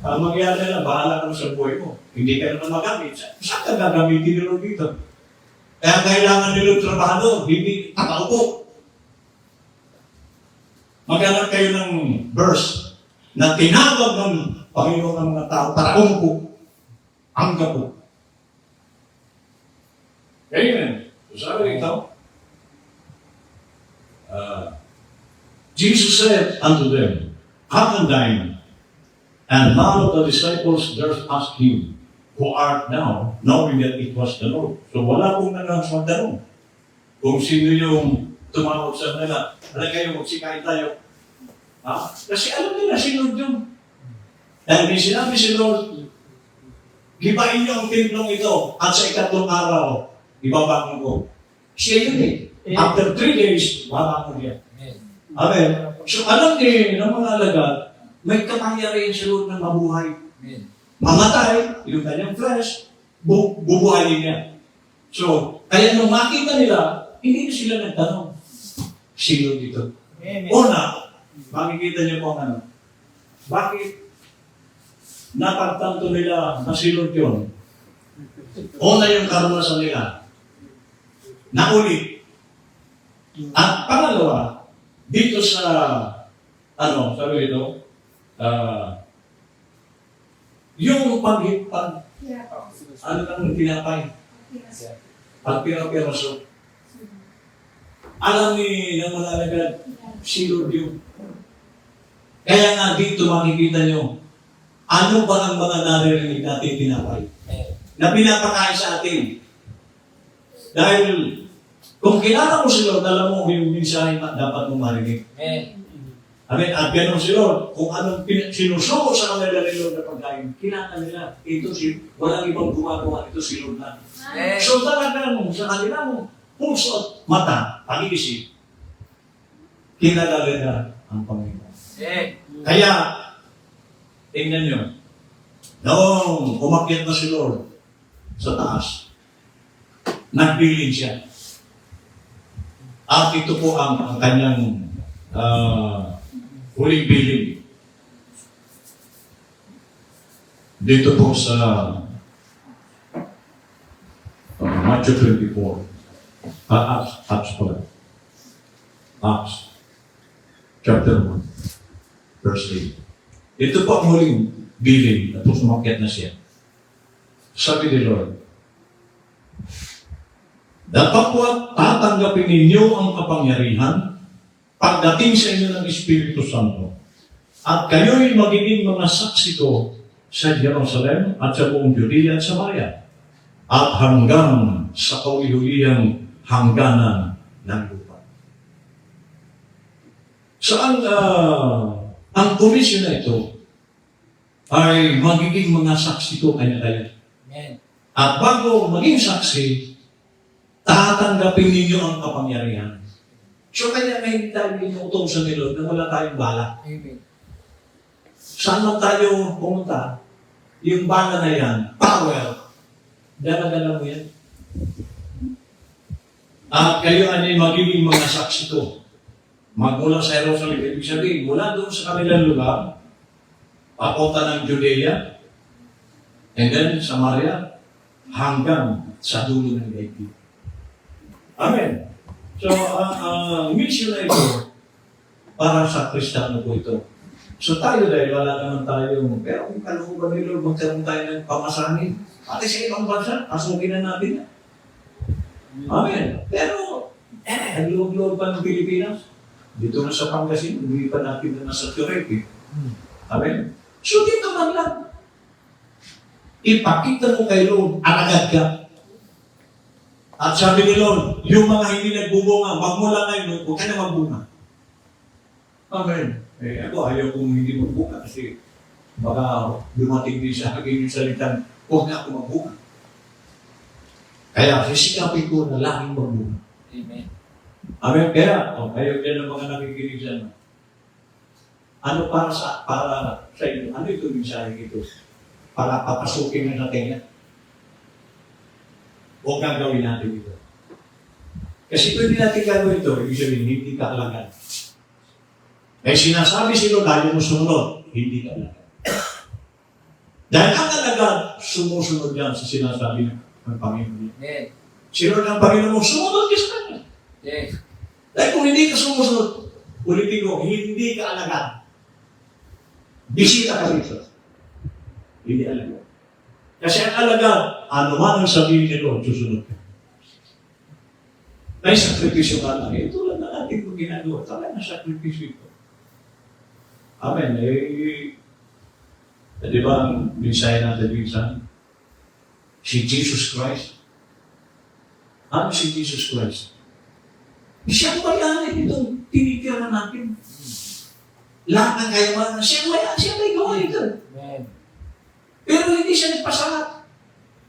Ang mangyari na, bahala ka sa buhay mo. Hindi ka naman magamit. Saan ka gagamitin ni Lord dito? Kaya kailangan ni Lord trabahador, hindi kakaupo. Maghanap kayo ng verse na tinawag ng Panginoon ng mga tao para umupo. Ang gapo. Amen. So sabi ito, Jesus said unto them, come and dine. And none of the disciples durst ask him, who art thou, knowing that it was the Lord. So wala pong magtanong kung sino yung tumawag sa nila. Alam kayo, magsikain tayo. Kasi alam nila, si Lord yun. Dahil may sinabi si Lord, gibain niyo ang templong ito at sa ikatlong araw, ibabangon ko. Siya yun eh. After 3 days, babangon niya. Amen. So alam niyo ng mga alagad, may kapangyarihan si Lord na mabuhay. Mamatay, yung kanyang flesh, bubuhayin niya. So, kaya nung makita nila, hindi na sila nagtanong. Sino dito? Una, makikita niyo po ang ano. Bakit napagtanto nila na si Lord yun? Una yung karanasan nila. Naulit. At pangalawa, dito sa, sabi dito, yung paghipag, nang tinapay? Pagpira-piraso. Alam ni ng malalagad, si Lord yun. Kaya nga dito makikita nyo, ano ba ang mga naririnig natin tinapay? Na pinapakain sa atin. Dahil, kung kilala mo si Lord, alam mo yung mensahe na dapat mong marinig. Amen. At ganun si Lord, kung anong sinusuko sa kanila ni Lord na pagkain, kilala nila, walang ibang gumagawa, ito si Lord na. So talagang sa kanilang puso at mata, pag-iisip, kilala nila ang Panginoon. Kaya, tingnan nyo, noong umakyat na si Lord sa taas, nagbilin siya. At ito po ang kanyang huling bilin. Dito po sa Matthew 24. Acts pala. Acts. Chapter 1. Verse 8. Ito po ang huling bilin. Tapos umakyat na siya. Sabi ni Lord, "Datapwat tatanggapin ninyo ang kapangyarihan pagdating sa inyo ng Espiritu Santo. At kayo'y magiging mga saksi ko sa Jerusalem at sa buong Judea at Samaria at hanggang sa kauli-ulihang hangganan ng lupa." So ang komisyon na ito ay magiging mga saksi ko kanya-kanya. At bago maging saksi, tatanggapin ninyo ang kapangyarihan. So kaya na hindi tayo inuutosan ni Lord na wala tayong bala. Amen. Saan man tayo pumunta, yung bala na yan, power, dala-dala mo yan. At kayo ay magiging mga saksi ko. Magmula sa Jerusalem, ibig sabihin, mula doon sa kanilang lugar, papunta ng Judea, and then Samaria, hanggang sa dulo ng daigdig. Amen. So, mission na ito para sa Kristiyano po ito. So tayo dahil wala naman tayo, pero kung kalooban ni Lord, magkaroon tayo ng pamasahin. Pati sa ibang bansa, asukin na natin yan. Amen. Pero, nagluwag-luwag pa ng Pilipinas. Dito na sa Pangasinan, hindi pa natin na nasa Turek. Amen. So dito man lang. Ipakita mo kay Lord, alagad ka. At sabi ni Lord, yung mga hindi nagbubunga, magmula ngayon, huwag ka na magbunga. Amen. Eh, ako, ayaw kong hindi magbunga kasi baka dumating din sa akin yung salitan, huwag na ako magbunga. Kaya, sisikapin ko na laging magbunga. Amen. Amen. Kaya, ayaw din ng mga nakikinig dyan. Ano para sa inyo? Ano ito mensahe ito? Para papasukin na natin yan? Huwag kang gawin natin ito. Kasi pwede natin gagawin ito, ibig sabihin, hindi ka alagan. Eh sinasabi sila, dahil mo sumunod, hindi ka alagan. Dahil ang alagan, sumusunod yan sa sinasabi ng Panginoon. Amen. Sino ng Panginoon mo, sumunod ka sa kanya. Yes. Dahil kung hindi ka sumusunod, ulitin ko, hindi ka alagan. Bisita ka rito. Hindi alagan. Kasi ang alaga, ano man ang sabihin ni Lord, susunod ka. May sakripisyo ka lang. Tulad na natin kung ginagawa. Talaga na sakripisyo ito. Amen. Di ba ang mensahe natin minsan? Si Jesus Christ. Ano si Jesus Christ? Siya ang bayanin itong tinitira natin. Lahat ng kayamanan, siya may gawa ito. Amen. Pero hindi siya nagpasalat.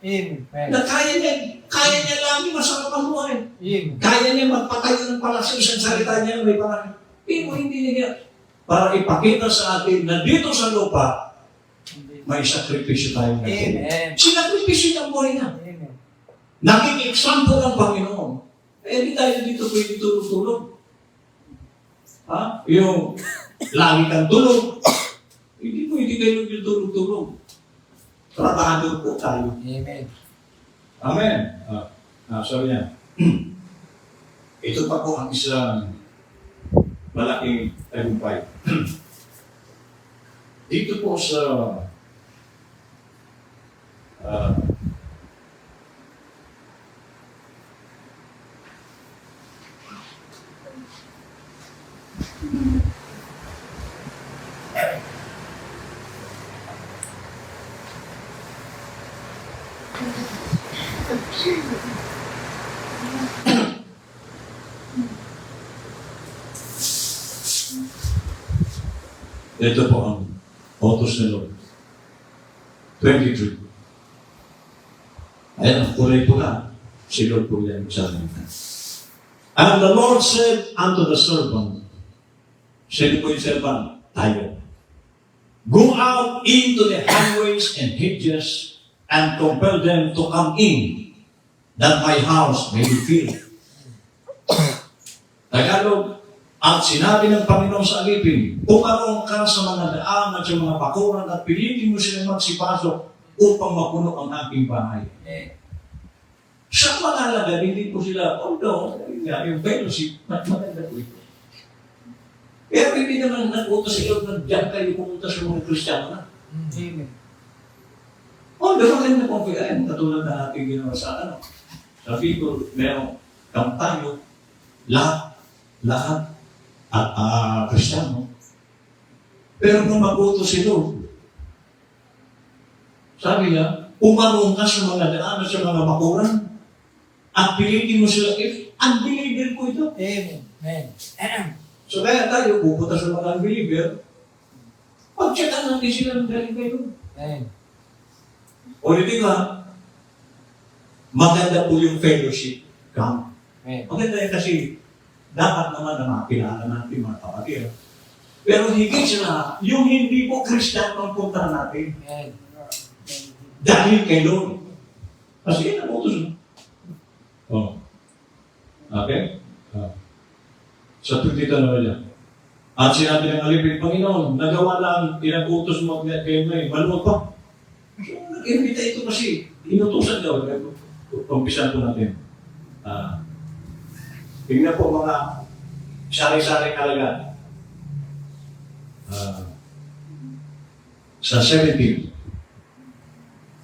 Amen. Na kaya niya lang masarap ang buhay. Amen. Kaya niya magpatayo ng palasyo sa salita niya, may parang, pero hindi niya para ipakita sa atin na dito sa lupa, may sakripisyo tayo na. Amen. Sinakripisyo niya ang buhay niya. Amen. Naging example ng Panginoon. Eh, hindi tayo dito pwede tulog-tulog. Ha? Yung lagi kang tulog. Hindi kayo yung tulog-tulog. Tratado po tayo. Amen. Amen. Sabi niya, ito pa po ang isang malaking tagumpay. Dito po sa ito po ang utos ni Lord. 23. Ayan, ang kulay po na. Si Lord po yan sa amin. And the Lord said unto the servant, sabi po yung servant, tayo, go out into the highways and hedges and compel them to come in, that my house may be filled. Tagalog, at sinabi ng Panginoon sa alipin, pumarong ka sa mga daan at sa mga bakuran at pilitin mo silang magsipasok upang mapuno ang aking bahay. Sa mga alaga, hindi po sila, although, yung fellowship, maganda po ito. Pero hindi naman nag-utos sila na diyan kayo pumunta sa mga Kristiyano na. Amen. Although, maganda po ay katulad na ating ginawa sa sa people, merong tayo, lahat, at Kristiyano. Pero nung mag-utos si Lord, sabi niya, umarong ka sa mga daan at sa mga bakuran at pilitin mo sila, unbeliever po ito. Amen. So kaya tayo, pupunta sa mga unbeliever, pag-checkan natin sila ng galing kayo. Amen. Ulitin ka, maganda po yung fellowship camp. Amen. Maganda yan kasi dapat naman na makilala natin mga kapatid. Pero higit sila, yung hindi po Christian ang punta natin. Amen. Dahil kay Lord. Kasi yan ang utos. Oh. Okay? Sa 22 naman yan. At sinabi ng alipin, Panginoon, nagawa lang, pinag-utos mo kayo ngayon, maluwag pa. So, nag-invita ito kasi, inutusan daw. Umpisan po natin. Tingnan po mga sari-sari kalagan. Sa 17.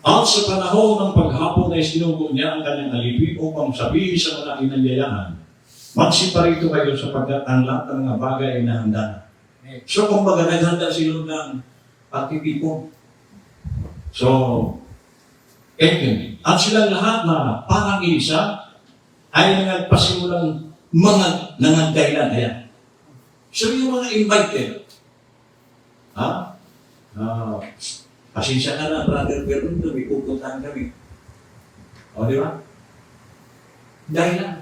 At sa panahon ng paghapon ay sinugo niya ang kanyang alipin upang sabihin sa mga inanyayahan, magsiparito kayo sapagkat ang lahat ng mga bagay ay nahanda na. So, kumbaga, naghanda sila ng pagtitipon. So, at silang lahat na parang isa, ay nagpasimulang mga nangangailan. Ayan. So yung mga invited, pasensya ka na, brother, pero ito, may pupuntahan kami. O, di ba? Dahil lang.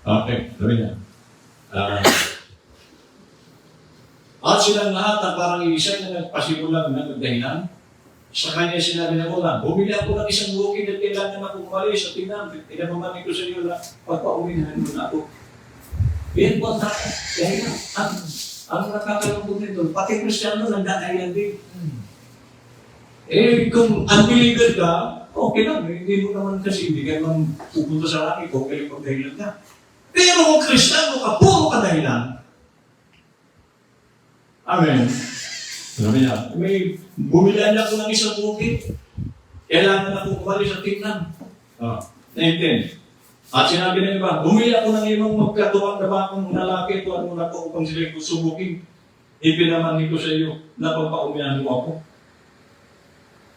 Okay, sabi niya. At silang lahat na parang isa na nagpasimulang nagdahilan, sa kanya sinabi na muna, bumili ako ng isang bukid at kailangan akong umalis at tingnan, pinamamanin ko sa iyo na pagpauminahan mo na ako. Yan po ang dahilan. Ang nakakalungkot nito, pati Kristiyano nagdadahilan din. Kung unbeliever ka, okay lang, hindi mo naman kasi, hindi ka naman pupunta sa langit, okay lang magdahilan ka. Pero kung Kristiyano ka, puro ka dahilan. Amen. Sabi niya, may bumilaan ako ng isang bukid. Kailangan ako umalis at tingnan. 19. At sinabi ng iba, bumili ako ng imong magkatuwang na bakong lalaki ito at muna ko upang sila ko subukin. Ipinamani ko sa iyo na pagpaumihan mo ako.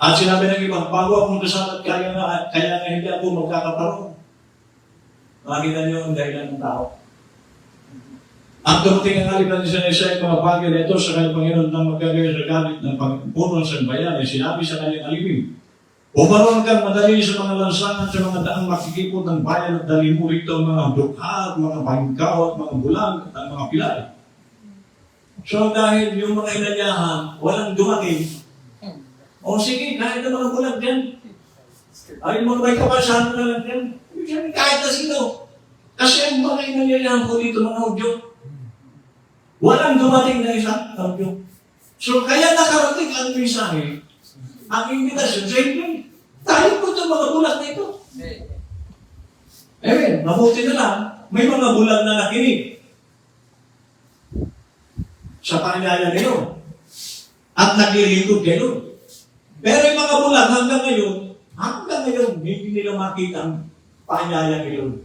At sinabi ng iba, bago akong kasal at kaya nga hindi ako magkakaparoon. Makita niyo ang dahilan ng tao. Ang dumating ang alipan ni San Isaiah mga bagay na ito sa kanyang Panginoon nang magkagaya sa galit ng pagpuno sa bayan ay sinabi sa kanyang alipin, umaroon kang madali sa mga lansangan sa mga daang makikipot ng bayan at dali mo rito ang mga dukha at mga bangkaw at mga bulag at ang mga pilay. So dahil yung mga inanyahan, walang dumating, o sige, kahit na mga bulag dyan, ay mga may kapasahan na lang dyan, kahit na sino. Kasi ang mga inanyayahan ko dito mga Hudyo, walang dumating na isang Hudyo. So kaya nakarating ang mensahe, ang invitation sa inyo, tayo po itong mga bulag na ito. Amen. Mabuti na lang, may mga bulag na nakinig sa panyaya nilo at naglilingkod kayo. Pero yung mga bulag hanggang ngayon, hindi nila makita ang panyaya nilo.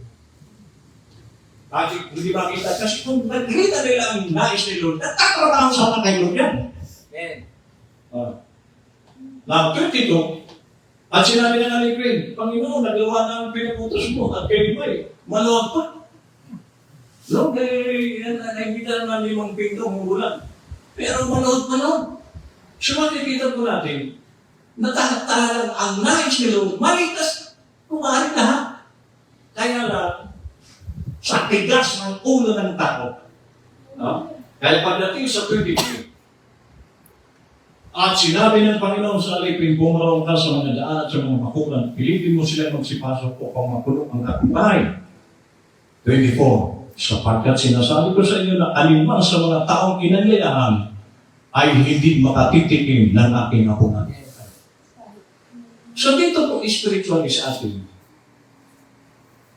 Kasi hindi makita, kasi kung nakita nila ang nais ni Lord, natatrabaho sana kay Lord yan. Now, 22, at sinabi na nga ni Queen, Panginoon, nagawa na ang pinaputos mo at kayo ba maluwag pa. Lord, nakikita naman 5 pinto ng bulan. Pero maluwag. So makikita po natin, natatalang ang nais ni Lord, malitas, kumari lahat. Kaya lang, sa tigas ng ulo ng tao. Kaya pagdating sa 23, at sinabi ng Panginoon sa alipin, pumarong ka sa mga daan at sa mga makulan, pilitin mo sila magsipasok upang mapuno ang kapitbahay. 24, sapagkat sinasabi ko sa inyo na alinman sa mga taong inanyayahan ay hindi makatitikim ng aking hapunan. So dito po spiritually sa atin,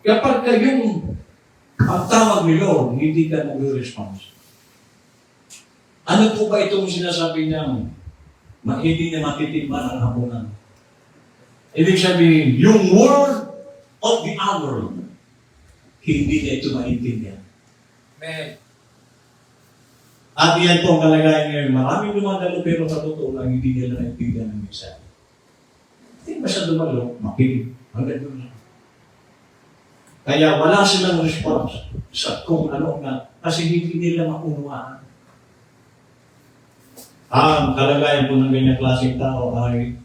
kapag kayong ang tawag ni Lord, hindi ka nag-response. Ano po ba itong sinasabi niya? Hindi niya matitikman ang hapunan. Ibig sabihin, yung word of the hour, hindi niya ito maintindihan. Amen. At yan po ang kalagayan ngayon. Maraming dumadalo pero sa totoo lang, hindi nila naintindihan ng mensahe. Hindi ba siya dumalo? Makinig. Hanggang doon lang. Kaya wala silang response sa kung ano nga, kasi hindi nila maunawaan. Ang kalagayan po ng ganyang klaseng tao ay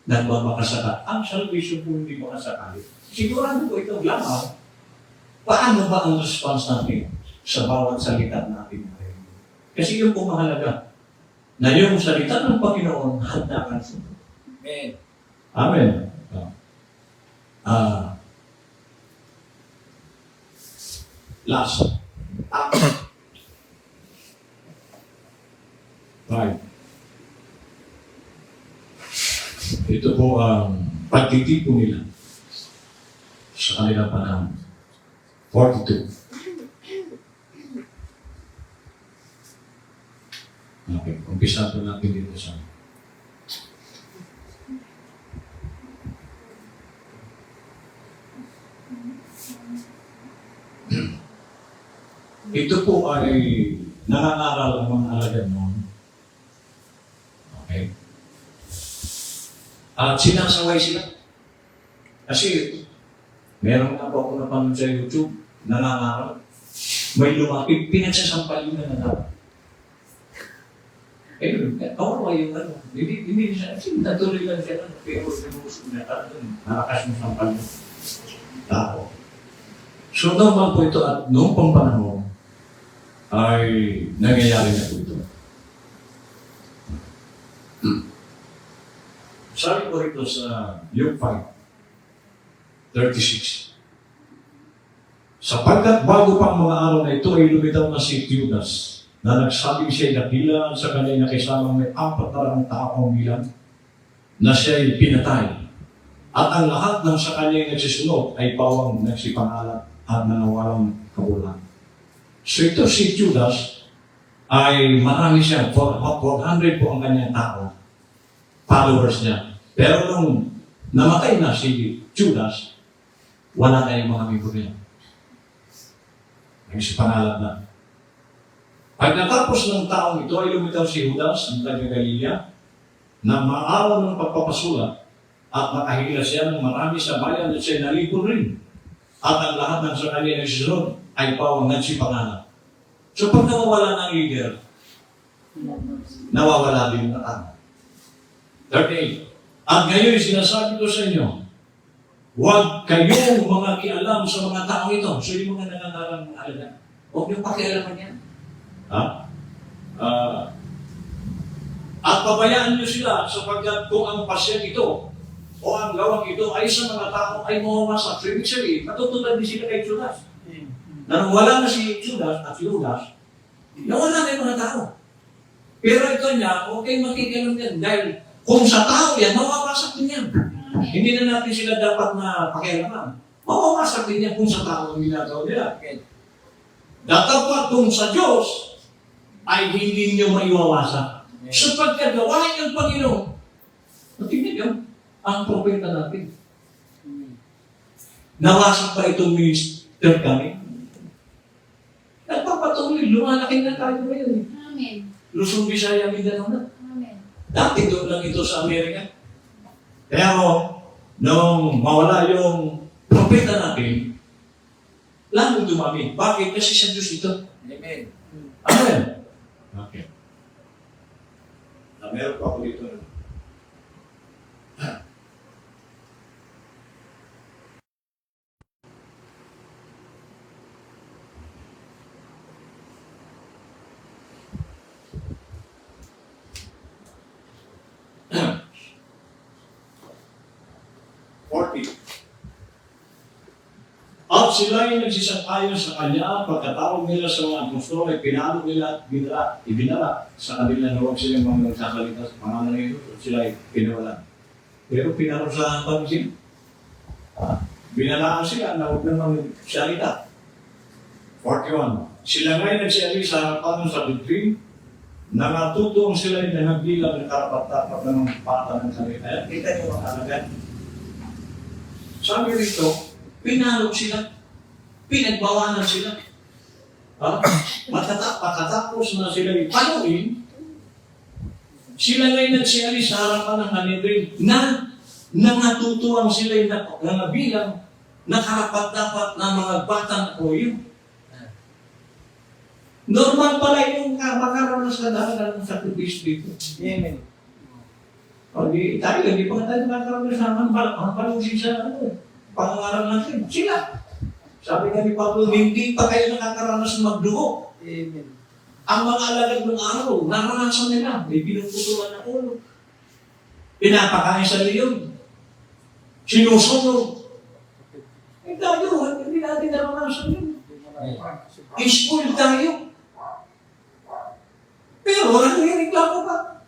nagbabakasaka. Ang salvation po hindi makasakali. Sigurado po ito lamang. Paano ba ang response natin sa bawat salita natin? Kasi yun po mahalaga na yung salita ng Panginoon handakan. Amen. Amen. Last. Right. Ito po ang pagtitipo nila sa kanilang panahon. 42. Okay, umpisa po natin dito sa ito po ay nangangaral ang mga alagad noon. Okay? At sinasaway sila. Kasi Meron nga po ako napanood sa YouTube, nangangarap. May lumapit, pinagsasampal yung nangangarap. Kawawa yung ano. Hindi siya, natuloy lang siya, pero sinuso niya, nalakas mo sampal mo. Tao. So normal po ito at noong pang panahon ay nangyayari na po ito. Sabi ko rito sa Luke 5:36. Sapagkat bago pang mga araw na ito ay lumitaw na si Judas na nagsabing siya'y dakila sa kanyang nakisamang may 400 taong bilang na siya'y pinatay. At ang lahat ng sa kanya'y nagsisunod ay pawang nagsipangalat at nanawalang kabulan. So ito si Judas ay marami siya, 400 po ang kanyang tao, followers niya. Pero nung namatay na si Judas, wala na yung mga membro niya. Nagsipangalat na. Pag natapos ng taong ito ay lumitaw si Judas ng taga Galilea na maaraw ng pagpapasulat at nakahila siya ng marami sa bayan at siya'y nalipon rin. At ang lahat ng sa kanya nagsisunod ay pawang nagsipangalat. So pag nawawala ng leader, nawawala din ang tao. 38. At ngayon sinasabi ko sa inyo, huwag kayong mga kialam sa mga taong ito. So yung mga nangangarang alaga, huwag niyong pakialaman yan. At pabayaan niyo sila sapagkat kung ang pasyan ito o ang gawang ito ay sa mga tao ay mawawasak. So ibig sabihin, matutulad din sila kay Judas. Na nung wala na si Judas at si Judas, nawala na yung mga tao. Pero ito niya, huwag kayong makikialam yan dahil kung sa tao yan, mawawasak din yan. Hindi na natin sila dapat na pakialaman. Mawawasak din yan kung sa tao ang ginagawa nila. Dapat kung sa Diyos, ay hindi niyo maiwawasak. Sapagkat gawain ng Panginoon. Tingnan niyo, ang propeta natin. Nawasak ba itong minister kami? Nagpapatuloy, lumalaki na tayo ngayon. Amen. Luzon, Visaya, Mindanao na. Amen. Dati doon lang ito sa Amerika. Pero, nung mawala yung propeta natin, lalong dumami. Bakit? Kasi sa Diyos ito. Amen. Amen. Okay. Meron pa ako dito. At sila'y nagsisang-ayon sa kanya, pagkatawag nila sa mga apostol, ay pinalo nila at ibinala sa kanila na huwag silang mga nagsasalita sa pangalan ng Diyos at sila'y pinawalan. Pero pinarusahan pa rin sila. Binalaan sila na huwag naman magsalita. 41. Sila nga'y nagsali sa harapan sa doctrine na natutong sila'y nangagbilang ng karapat-dapat ng pata ng salita. Kita niyo ang halagan. Sabi rito, pinalog sila, pinagbawanan sila. Pagkatapos na sila ipanuin, sila ngayon nagsialis sa harapan ng Sanhedrin na natutuwang sila yung nangabilang nakarapat-dapat na mga batang o yun. Normal pala yung makaranas na dahil ng sakripisyo dito. Amen. O di tayo, hindi pa tayo makaranas na ang palusin sa pangangaral natin. Sila. Sabi nga ni Pablo, hindi pa kayo nakakaranas magdugo. Amen. Ang mga alagad ng araw, naranasan nila. May pinuputulan ng ulo. Pinapakain sa leon. Sinusunod. Eh tayo, hindi natin naranasan yun. I-spoil tayo. Pero nagreklamo pa.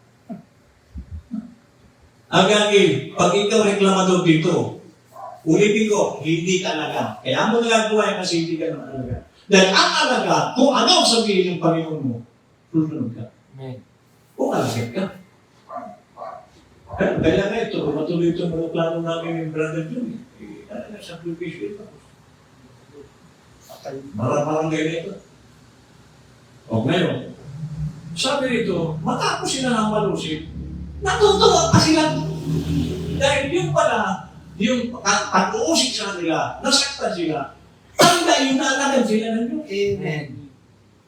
Agagi, pag ikaw reklamador dito, ulitin ko, hindi ka alaga. Kaya mo nagagawa yan kasi hindi ka naman alaga. Dahil ang alaga, kung ano ang sabihin ng Panginoon mo, susunod ka. Amen. Kung alagad ka. Kaya nga ito, matuloy ito mga plano namin yung brother Jun. Nag-sakripisyo ito. Marang ganito. O ngayon, sabi rito, matapos sila ng malusip, natutuwa pa sila. Dahil yung pala, yung pag-uusik sa kanila, nasaktan sila, tanda yung naalagad sila ng Diyos. Amen.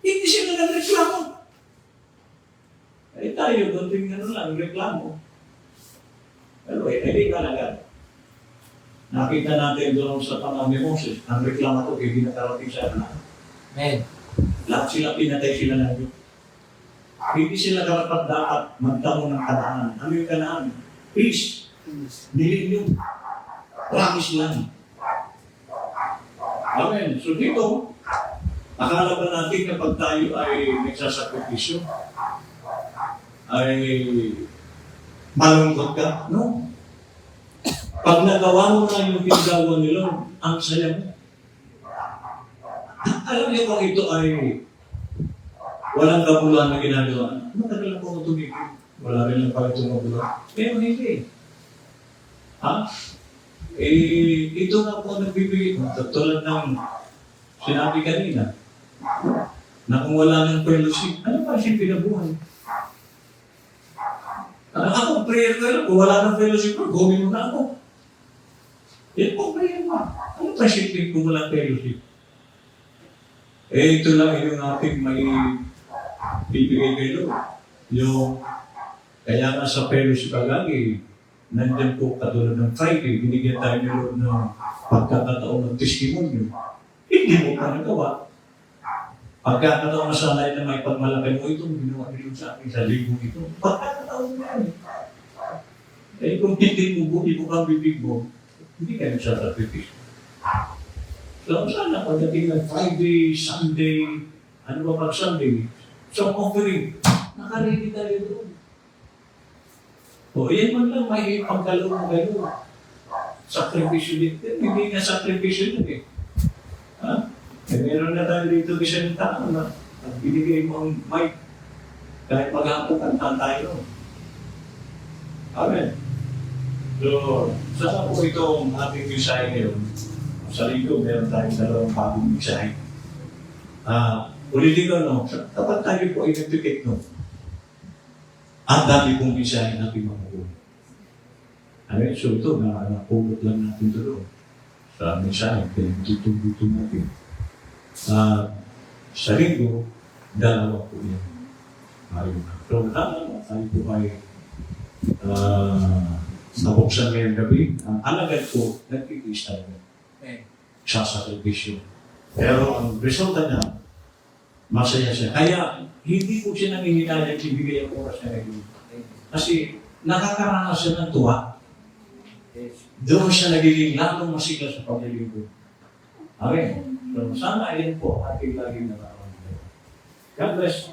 Hindi sila nagreklamo. Eh tayo, konting lang, reklamo. Pero hindi ka agad. Nakita natin doon sa panahon ni Moses, ang reklamo ko, hindi nakarating sa anak. Amen. Lahat sila pinatay sila ng Diyos. Hindi sila karapat dapat magtamo ng Kanaan. Ano yung Kanaan? Peace. Millennium. Promise lang. Amen. So dito, akala ba natin kapag tayo ay nagsasakripisyo, ay malungkot ka? No. Pag nagawa mo na yung pinagawa ni Lord, ang saya mo. Alam niyo kung ito ay walang kapuluhan na ginagawa, matagal na po tumigil. Wala rin lang pala tumaguluhan. Pero hindi. Ha? Ito na po nagbibigay ko. Tulad ng sinabi kanina, na kung wala ng fellowship, ano pa siya pinabuhay? Ako, prayer ko lang, kung wala ng fellowship, gawin mo na ako. Yan po, prayer mo. Ano pa siya kung wala fellowship? Ito lang yung ating may bibigay kay Lord. Yung, kaya nga sa fellowship lagi, nandiyan po katulad ng Friday, binigyan tayo ni Lord ng pagkakataon ng testimonyo. Hindi mo pa nagawa. Pagkakataon na sanay na may pagmalaki mo itong ginawa ni Lord sa akin sa linggo ito. Pagkakataon mo yan. Eh kung hindi mo buhay mo kang bibig mo, hindi ka nagsasakripisyo. So sana pagdating ng Friday, Sunday, ano ba pag Sunday? So offering, nakaredy tayo doon. O, yan man lang may pagkaloob mo kayo. Sakripisyo dito. Hindi nga sakripisyo yun eh. Ha? Eh, meron na tayo dito isang tao na binigay mo ang mic. Kahit maghapon kantaan tayo. Amen. So, sana po itong ating mensahe ngayon. Sa linggo, meron tayong dalawang bagong mensahe. Ulitin ko, no? Kapag tayo po ay nagtitake, no? Ang dami pong mensahe natin makukuha. Amen. So ito, napulot lang natin doon. Sa mensahe, pinagtutong-tutong natin. Sa linggo, dalawa po yan. Ayun. So, tayo po ay nabuksan ngayong gabi. Ang alagad po, nagkikis tayo. Amen. Sa sakripisyo. Pero ang resulta niya, masaya siya. Kaya, hindi po siya nangihinayang ibigay ang oras niya ngayon. Kasi, nakakaranas siya ng tuwa. Yes. Doon siya nagiging lalong masigla sa paglilingkod. Amen. So, sana ayan po ating laging nararamdaman. God bless.